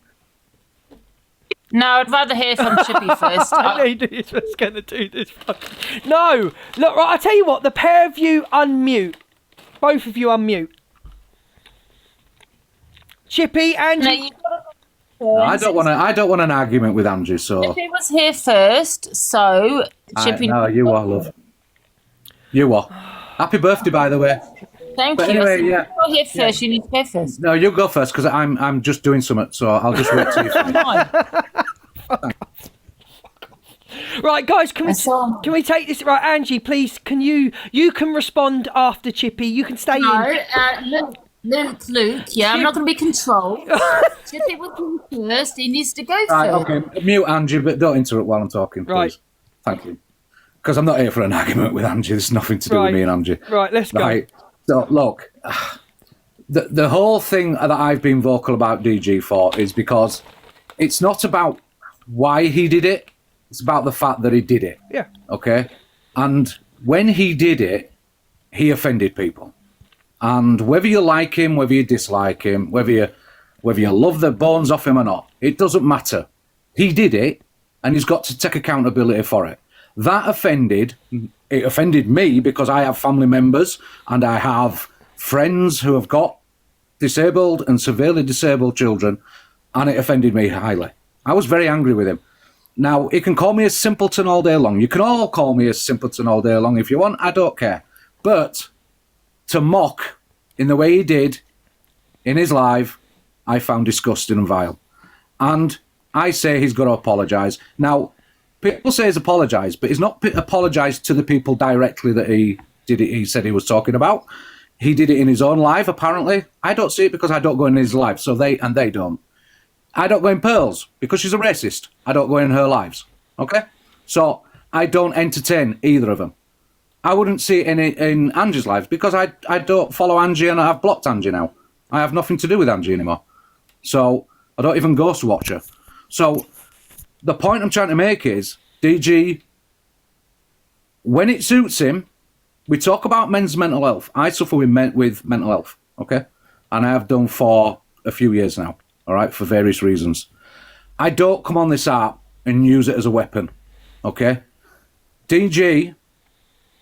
No, I'd rather hear from Chippy first. I knew he was going to do this. No. Look, right, I'll tell you what. The pair of you unmute. Both of you unmute. Chippy, Angie. No, I don't want an argument with Angie. So Chippy was here first, so Chippy. No, you are, love. You are. Happy birthday, by the way. Thank But you. anyway, You're yeah. here first. You need to go first. No, you go first because I'm just doing something. So I'll just wait till you finish. Right, guys, can we take this? Right, Angie, please, can you can respond after Chippy. You can stay in. Luke, yeah, I'm not going to be controlled. Chippy will come first. He needs to go Right, first. okay. Mute Angie, but don't interrupt while I'm talking, please. Right. Thank you. Because I'm not here for an argument with Angie. There's nothing to do with me and Angie. Right, let's go. Right. So, look, the whole thing that I've been vocal about DG for is because it's not about why he did it. It's about the fact that he did it. Yeah. Okay? And when he did it, he offended people. And whether you like him, whether you dislike him, whether you love the bones off him or not, it doesn't matter. He did it, and he's got to take accountability for it. That offended me because I have family members and I have friends who have got disabled and severely disabled children, and it offended me highly. I was very angry with him. Now, he can call me a simpleton all day long. You can all call me a simpleton all day long if you want. I don't care. But to mock in the way he did in his live, I found disgusting and vile. And I say he's got to apologise. Now, people say he's apologised, but he's not apologised to the people directly that he did it. He said he was talking about. He did it in his own live, apparently. I don't see it because I don't go in his live, so they don't. I don't go in Pearl's because she's a racist. I don't go in her lives. Okay? So I don't entertain either of them. I wouldn't see it in Angie's lives because I don't follow Angie and I've blocked Angie now. I have nothing to do with Angie anymore. So I don't even ghost watch her. So the point I'm trying to make is DG when it suits him, we talk about men's mental health. I suffer with mental health, okay? And I have done for a few years now, all right, for various reasons. I don't come on this app and use it as a weapon, okay? DG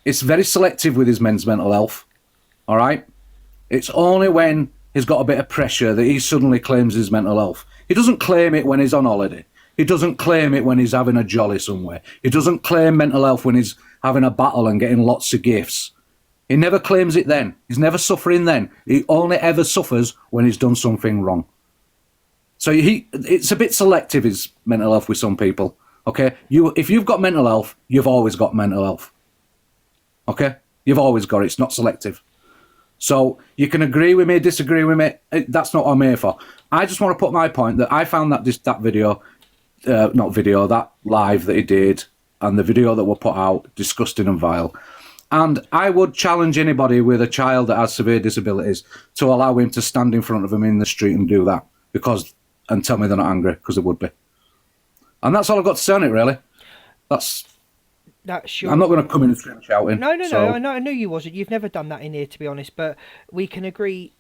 is very selective with his men's mental health, all right? It's only when he's got a bit of pressure that he suddenly claims his mental health. He doesn't claim it when he's on holiday. He doesn't claim it when he's having a jolly somewhere. He doesn't claim mental health when he's having a battle and getting lots of gifts. He never claims it then. He's never suffering then. He only ever suffers when he's done something wrong. So it's a bit selective, his mental health with some people. Okay? If you've got mental health, you've always got mental health. Okay? You've always got it. It's not selective. So you can agree with me, disagree with me. That's not what I'm here for. I just want to put my point that I found that that live that he did and the video that were put out disgusting and vile. And I would challenge anybody with a child that has severe disabilities to allow him to stand in front of them in the street and do that and tell me they're not angry, because they would be. And that's all I've got to say on it, really. That's your... I'm not going to come in and scream shouting. No. I knew you wasn't. You've never done that in here, to be honest. But we can agree.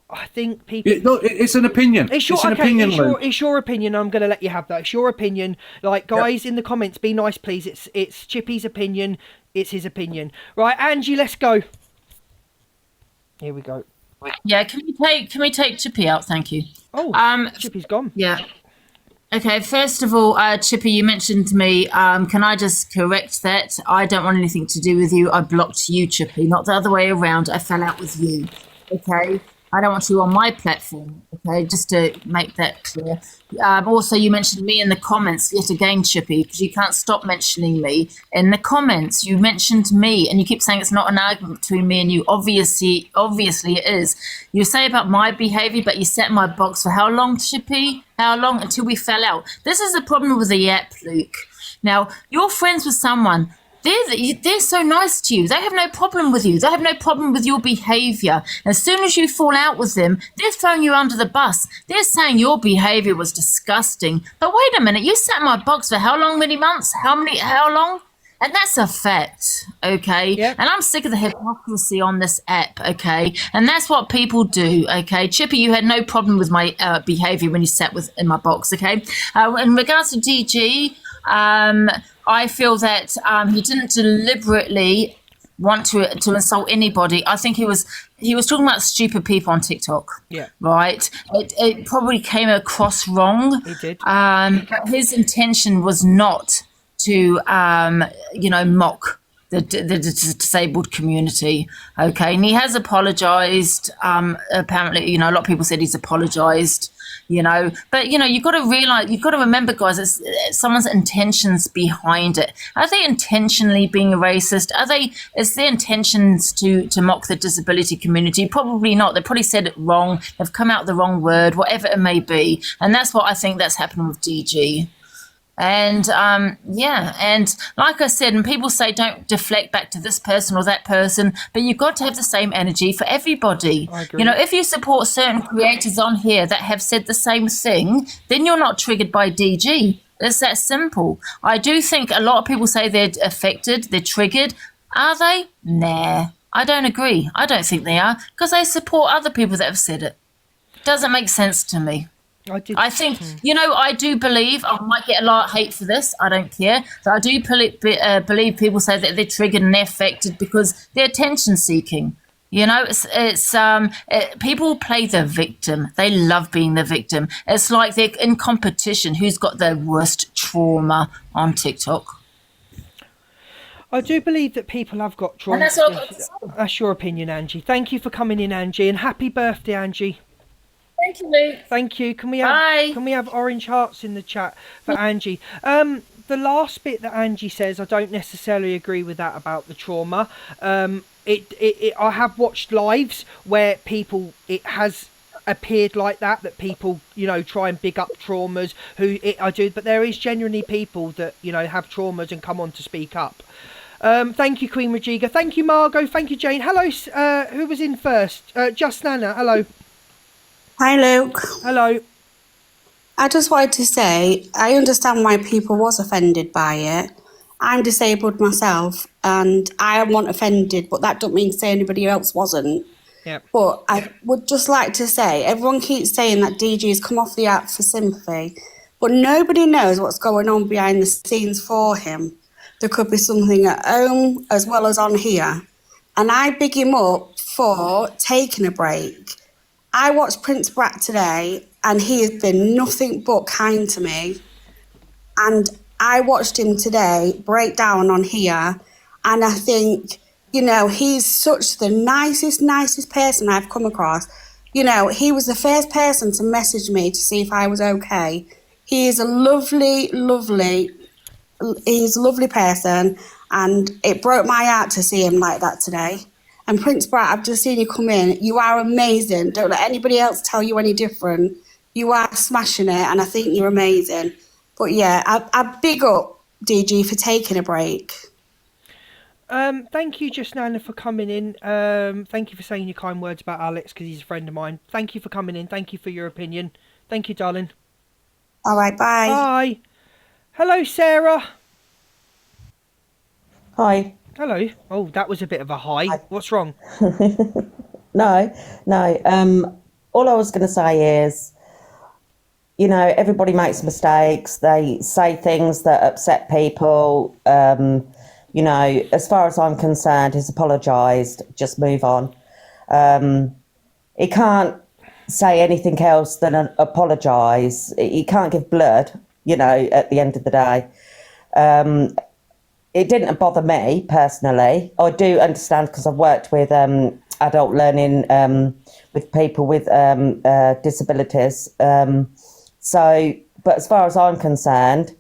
I think people. It's an opinion. It's an opinion. It's your opinion. I'm going to let you have that. It's your opinion. Like, guys, in the comments, be nice, please. It's Chippy's opinion. It's his opinion. Right, Angie, let's go. Here we go. Yeah, can we take Chippy out? Thank you. Oh, Chippy's gone. Yeah. Okay, first of all, Chippy, you mentioned me. Can I just correct that? I don't want anything to do with you. I blocked you, Chippy, not the other way around. I fell out with you. Okay? I don't want you on my platform. Okay? Just to make that clear. Also, you mentioned me in the comments yet again, Chippy, because you can't stop mentioning me. In the comments, you mentioned me, and you keep saying it's not an argument between me and you. Obviously it is. You say about my behaviour, but you sat in my box for how long, Chippy? How long? Until we fell out. This is the problem with the app, Luke. Now, you're friends with someone. They're so nice to you. They have no problem with you. They have no problem with your behaviour. As soon as you fall out with them, they're throwing you under the bus. They're saying your behaviour was disgusting. But wait a minute, you sat in my box for how long, many months? How long? And that's a fact, okay? Yep. And I'm sick of the hypocrisy on this app, okay? And that's what people do, okay? Chippy, you had no problem with my behaviour when you sat in my box, okay? In regards to DG, I feel that he didn't deliberately want to insult anybody. I think he was talking about stupid people on TikTok. Yeah. Right. It probably came across wrong. It did. But his intention was not to mock the disabled community. Okay. And he has apologized. Apparently, a lot of people said he's apologized. But you've got to realize, you've got to remember, guys, it's someone's intentions behind it. Are they intentionally being racist? Is their intentions to mock the disability community? Probably not. They probably said it wrong. They've come out the wrong word, whatever it may be. And that's what I think that's happened with DG. And and like I said, and people say don't deflect back to this person or that person, but you've got to have the same energy for everybody. I agree. If you support certain creators on here that have said the same thing, then you're not triggered by DG. It's that simple. I do think a lot of people say they're affected, they're triggered. Are they? Nah, I don't agree. I don't think they are, because they support other people that have said it. Doesn't make sense to me. I think, I do believe, I might get a lot of hate for this, I don't care, but I do believe people say that they're triggered and they're affected because they're attention seeking. People play the victim. They love being the victim. It's like they're in competition. Who's got the worst trauma on TikTok? I do believe that people have got trauma. And that's your opinion, Angie. Thank you for coming in, Angie, and happy birthday, Angie. Thank you, Luke. Thank you. Can we have orange hearts in the chat for Angie? The last bit that Angie says, I don't necessarily agree with that about the trauma. I have watched lives where it has appeared like that people try and big up traumas but there is genuinely people that have traumas and come on to speak up. Thank you, Queen Rajiga. Thank you, Margot. Thank you, Jane. Hello. Who was in first? Just Nana. Hello. Hi, Luke. Hello. I just wanted to say, I understand why people was offended by it. I'm disabled myself, and I wasn't offended, but that don't mean to say anybody else wasn't. Yep. But I would just like to say, everyone keeps saying that DG has come off the app for sympathy, but nobody knows what's going on behind the scenes for him. There could be something at home as well as on here. And I big him up for taking a break. I watched Prince Brat today, and he has been nothing but kind to me. And I watched him today break down on here, and I think, you know, he's such the nicest person I've come across. You know, he was the first person to message me to see if I was okay. He is a lovely person, and it broke my heart to see him like that today. And Prince Brat, I've just seen you come in. You are amazing. Don't let anybody else tell you any different. You are smashing it, and I think you're amazing. But yeah, I big up DG for taking a break. Thank you, Just Nana, for coming in. Thank you for saying your kind words about Alex, because he's a friend of mine. Thank you for coming in. Thank you for your opinion. Thank you, darling. All right, bye. Bye. Hello, Sarah. Hi. Hello. Oh, that was a bit of a hi. What's wrong? No. All I was going to say is, you know, everybody makes mistakes. They say things that upset people. You know, as far as I'm concerned, he's apologised. Just move on. He can't say anything else than apologise. He can't give blood, you know, at the end of the day. It didn't bother me personally. I do understand, because I've worked with adult learning with people with disabilities. So, but as far as I'm concerned,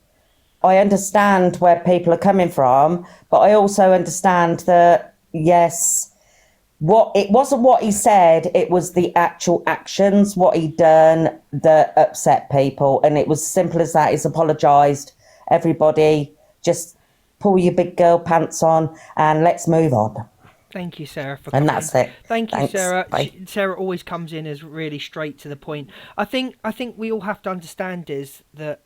I understand where people are coming from, but I also understand that, yes, it wasn't what he said, it was the actual actions, what he done that upset people. And it was simple as that. He's apologised. Everybody, just pull your big girl pants on and let's move on. Thank you, Sarah, for coming. And that's it. Thank you, Thanks. Sarah. Bye. Sarah always comes in as really straight to the point. I think we all have to understand is that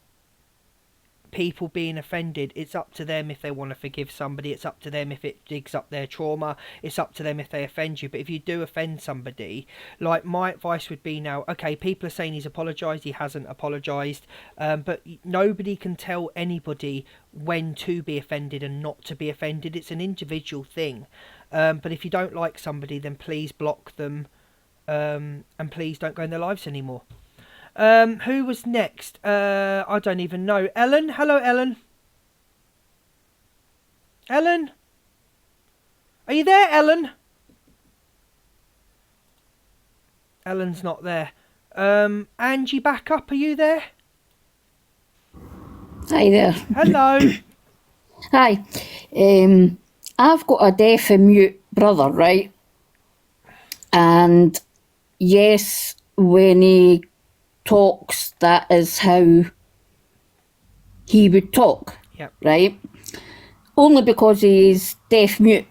people being offended, it's up to them if they want to forgive somebody. It's up to them if it digs up their trauma. It's up to them if they offend you. But if you do offend somebody, like, my advice would be now, okay, people are saying he's apologised, he hasn't apologised, but nobody can tell anybody when to be offended and not to be offended. It's an individual thing. But if you don't like somebody, then please block them, and please don't go in their lives anymore. Who was next? I don't even know. Ellen? Hello, Ellen. Ellen? Are you there, Ellen? Ellen's not there. Angie, back up. Are you there? Hi there. Hello. Hi. I've got a deaf and mute brother, right? And yes, when he talks, that is how he would talk. Yep. Right? Only because he's deaf mute.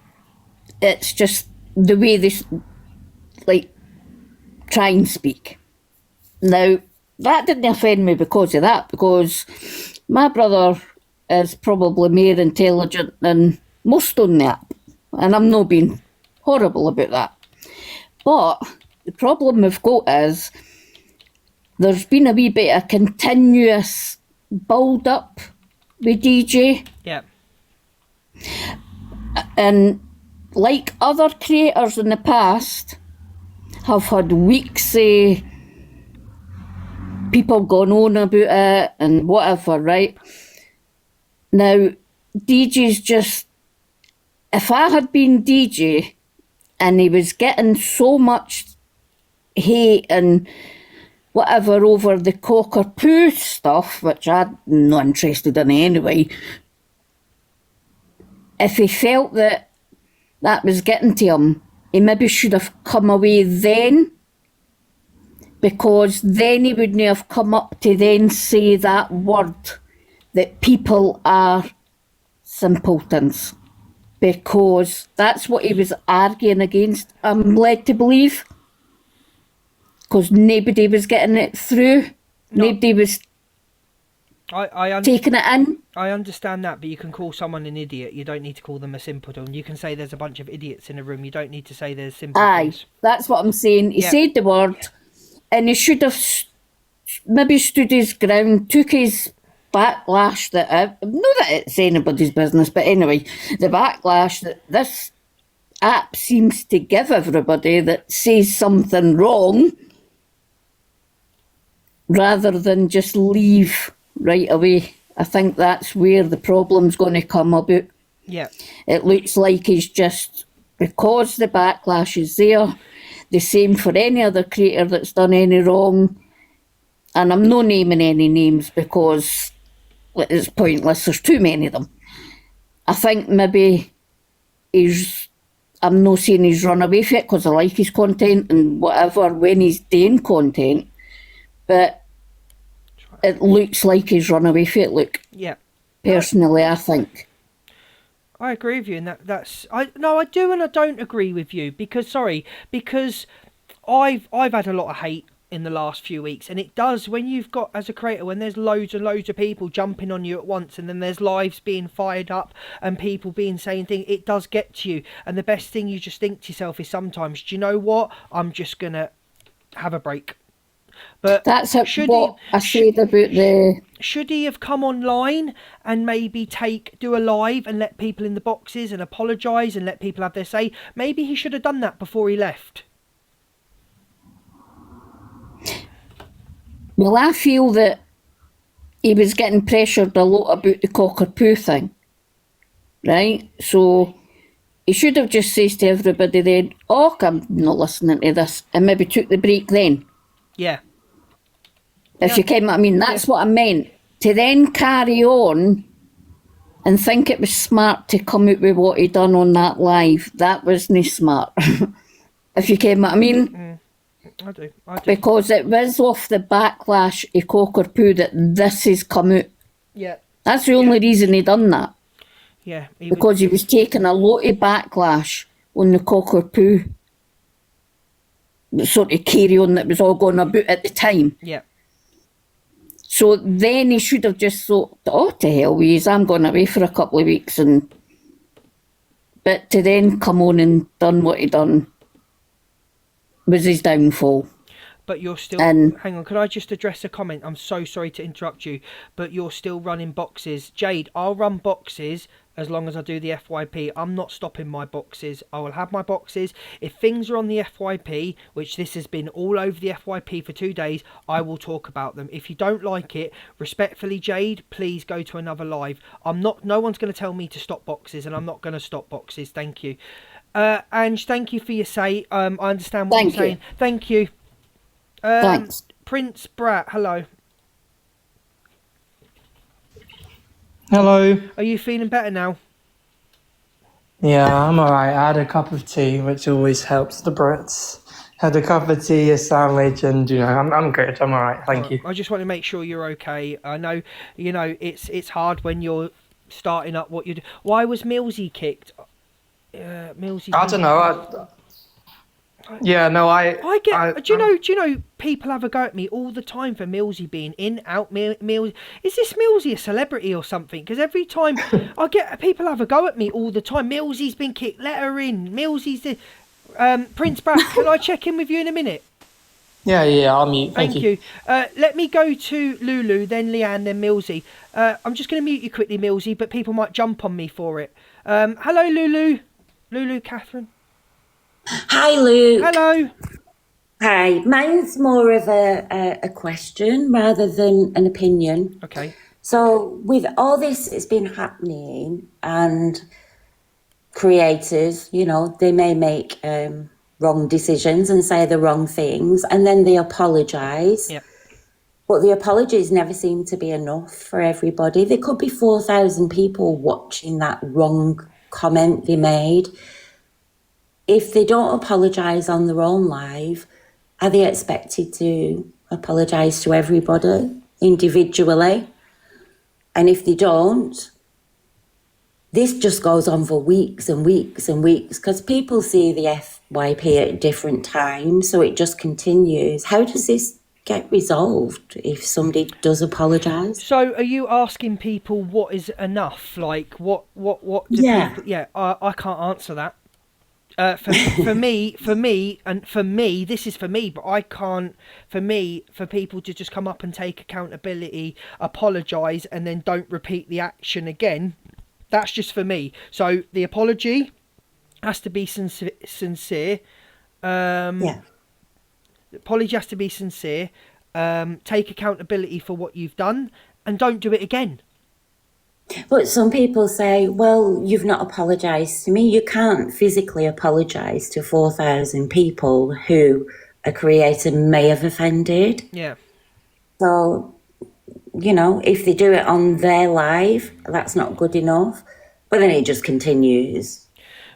It's just the way they try and speak. Now, that didn't offend me because of that, because my brother is probably more intelligent than most on the app, and I'm not being horrible about that. But the problem we've got is there's been a wee bit of continuous build up with DJ. Yeah. And like other creators in the past have had weeks of people going on about it and whatever, right? Now, DJ's just, if I had been DJ and he was getting so much hate and whatever over the cockapoo stuff, which I'm not interested in anyway, if he felt that that was getting to him, he maybe should have come away then, because then he wouldn't have come up to then say that word, that people are simpletons, because that's what he was arguing against, I'm led to believe, because nobody was getting it through. Nobody was taking it in. I understand that, but you can call someone an idiot. You don't need to call them a simpleton. You can say there's a bunch of idiots in a room. You don't need to say there's simpletons. Aye, that's what I'm saying. He said the word, and he should have maybe stood his ground, took his backlash that, not that it's anybody's business, but anyway, the backlash that this app seems to give everybody that says something wrong, rather than just leave right away. I think that's where the problem's going to come about. Yeah. It looks like he's just, because the backlash is there, the same for any other creator that's done any wrong, and I'm not naming any names because it's pointless, there's too many of them. I think maybe I'm not saying he's run away from it because I like his content and whatever when he's doing content, but it looks like he's run away from it, look. Yeah. Personally, I think. I agree with you, and I do and I don't agree with you because I've had a lot of hate in the last few weeks, and it does when you've got, as a creator, when there's loads and loads of people jumping on you at once, and then there's lives being fired up and people being saying things, it does get to you. And the best thing you just think to yourself is sometimes, do you know what, I'm just gonna have a break. But that's what I said about the... Should he have come online and maybe do a live and let people in the boxes and apologise and let people have their say? Maybe he should have done that before he left. Well, I feel that he was getting pressured a lot about the cockapoo thing, right? So he should have just said to everybody then, oh, I'm not listening to this, and maybe took the break then. Yeah. If you came, I mean, that's what I meant. To then carry on and think it was smart to come out with what he done on that live, that wasn't smart. If you came, I mean... I do. Because it was off the backlash of cockapoo that this has come out. Yeah. That's the only reason he done that. Yeah. He was taking a lot of backlash on the cockapoo sort of carry on that was all going about at the time. Yeah. So then he should have just thought, oh, to hell with I'm going away for a couple of weeks, but to then come on and done what he done was his downfall. But you're still... hang on, can I just address a comment? I'm so sorry to interrupt you, but you're still running boxes. Jade, I'll run boxes as long as I do the FYP. I'm not stopping my boxes. I will have my boxes. If things are on the FYP, which this has been all over the FYP for 2 days, I will talk about them. If you don't like it, respectfully, Jade, please go to another live. No one's going to tell me to stop boxes, and I'm not going to stop boxes. Thank you. Ange, thank you for your say. I understand what you're saying. Thank you. Thanks. Prince Brat, hello. Hello. Are you feeling better now? Yeah, I'm alright. I had a cup of tea, which always helps the Brits. Had a cup of tea, a sandwich, and I'm good. I'm alright. Thank you. I just want to make sure you're okay. I know, it's hard when you're starting up what you do. Why was Millsy kicked? Millsy. I don't know. Do you know people have a go at me all the time for Millsy being in, out, Millsy. Is this Millsy a celebrity or something? Because every time I get people have a go at me all the time. Millsy's been kicked, let her in. Millsy's the Prince Brat, can I check in with you in a minute? Yeah, I'll mute. Thank you. Let me go to Lulu, then Leanne, then Millsy. I'm just going to mute you quickly, Millsy, but people might jump on me for it. Hello, Lulu. Lulu, Catherine. Hi, Luke. Hello. Hi. Mine's more of a question rather than an opinion. Okay. So with all this that's been happening and creators, they may make wrong decisions and say the wrong things and then they apologise. Yeah. But the apologies never seem to be enough for everybody. There could be 4,000 people watching that wrong comment they made. If they don't apologise on their own live, are they expected to apologise to everybody individually? And if they don't, this just goes on for weeks and weeks and weeks because people see the FYP at different times, so it just continues. How does this get resolved if somebody does apologise. So, are you asking people what is enough? Like, what do Yeah. people... Yeah, I can't answer that. For me, this is for me, but I can't, for people to just come up and take accountability, apologise, and then don't repeat the action again, that's just for me. So, the apology has to be sincere. Yeah. The apology has to be sincere. Take accountability for what you've done, and don't do it again. But some people say, well, you've not apologised to me. You can't physically apologise to 4,000 people who a creator may have offended. Yeah. So, you know, if they do it on their live, that's not good enough. But then it just continues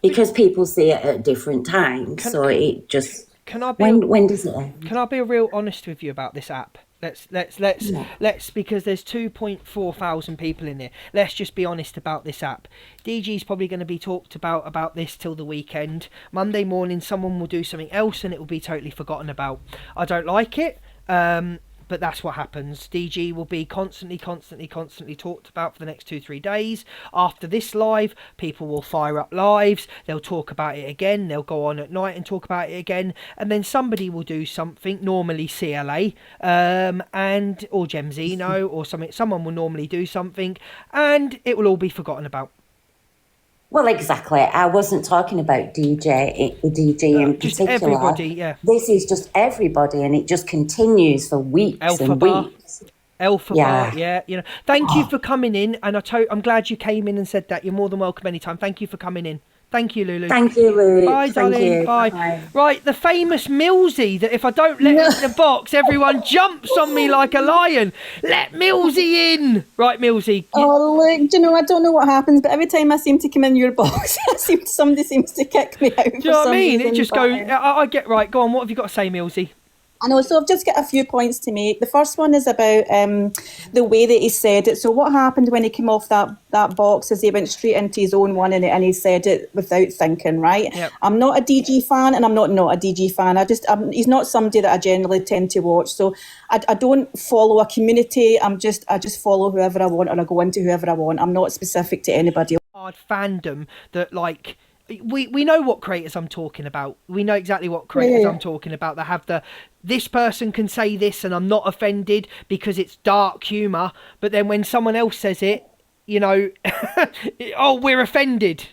because people see it at different times. It just... Can I be when does it end? Can I be real honest with you about this app? Let's because there's 2.4 thousand people in there. Let's just be honest about this app. DG's probably going to be talked about this till the weekend. Monday morning, someone will do something else, and it will be totally forgotten about. I don't like it. But that's what happens. DG will be constantly talked about for the next 2-3 days. After this live, people will fire up lives. They'll talk about it again. They'll go on at night and talk about it again. And then somebody will do something, normally CLA, or Gemzino or something. Someone will normally do something, and it will all be forgotten about. Well, exactly. I wasn't talking about DJ in just particular. Everybody, yeah. This is just everybody, and it just continues for weeks and weeks. Bar, yeah. You know. Thank you for coming in, and I'm glad you came in and said that. You're more than welcome anytime. Thank you for coming in. Thank you, Lulu. Thank you, Lulu. Bye, darling. Bye. Bye. Right, the famous Millsy, that if I don't let him in the box, everyone jumps on me like a lion. Let Millsy in. Right, Millsy. Oh, look, do you know, I don't know what happens, but every time I seem to come in your box, somebody seems to kick me out. Do you know what I mean? It just goes... I get right. Go on, what have you got to say, Millsy? I know, so I've just got a few points to make. The first one is about the way that he said it. So what happened when he came off that box is he went straight into his own one and he said it without thinking, right? Yep. I'm not a DG fan, and I'm not a DG fan. He's not somebody that I generally tend to watch. So I don't follow a community. I just follow whoever I want, or I go into whoever I want. I'm not specific to anybody. Hard fandom that, like... We know what creators I'm talking about. We know exactly what creators I'm talking about. They have this person can say this and I'm not offended because it's dark humour. But then when someone else says it, you know, oh, we're offended.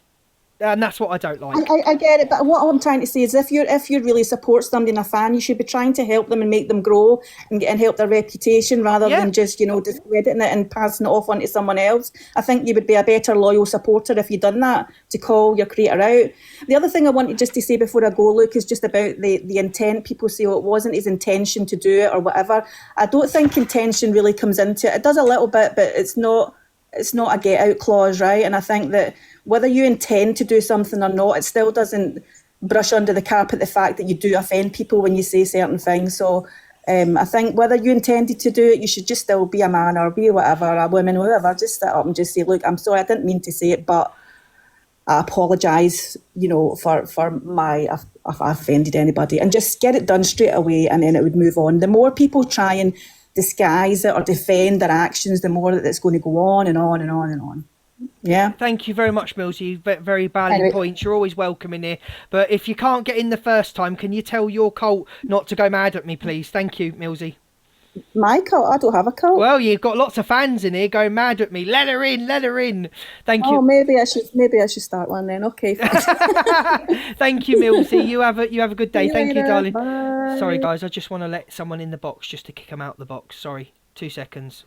And that's what I don't like. I get it, but what I'm trying to say is if you really support somebody and a fan, you should be trying to help them and make them grow and help their reputation rather than just, discrediting it and passing it off onto someone else. I think you would be a better loyal supporter if you'd done that, to call your creator out. The other thing I wanted just to say before I go, Luke, is just about the intent. People say, oh, it wasn't his intention to do it or whatever. I don't think intention really comes into it. It does a little bit, but it's not a get out clause, right? And I think that whether you intend to do something or not, it still doesn't brush under the carpet the fact that you do offend people when you say certain things. So I think whether you intended to do it, you should just still be a man or be whatever, a woman, whatever. Just sit up and just say, look, I'm sorry, I didn't mean to say it, but I apologise, for if I offended anybody, and just get it done straight away, and then it would move on. The more people try and disguise it or defend their actions, the more that it's going to go on and on and on and on. Yeah. Thank you very much, Millsy. Very valid points. You're always welcome in here. But if you can't get in the first time, can you tell your cult not to go mad at me, please? Thank you, Millsy. My cult? I don't have a cult. Well, you've got lots of fans in here going mad at me. Let her in. Thank you. Oh, maybe I should start one then. Okay. Thank you, Millsy. You have a good day. Thank you, darling. Bye. Sorry, guys. I just want to let someone in the box just to kick them out the box. Sorry. 2 seconds.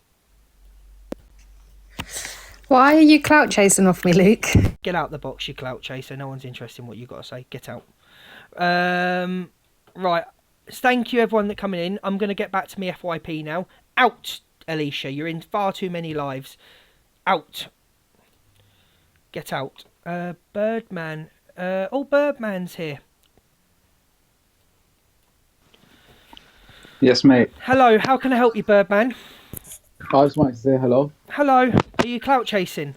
Why are you clout chasing off me, Luke? Get out the box, you clout chaser. No one's interested in what you've got to say. Get out. Right. Thank you, everyone, that coming in. I'm going to get back to me FYP now. Out, Alicia. You're in far too many lives. Out. Get out. Birdman. Birdman's here. Yes, mate. Hello. How can I help you, Birdman? I just wanted to say hello. Hello. Are you clout chasing?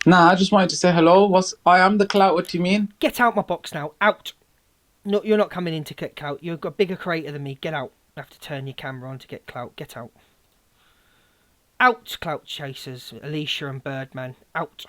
Nah, I just wanted to say hello. I am the clout. What do you mean? Get out my box now. Out. No, you're not coming in to click out. You've got a bigger creator than me. Get out. have to turn your camera on to get clout. Get out. Out, clout chasers. Alicia and Birdman. Out.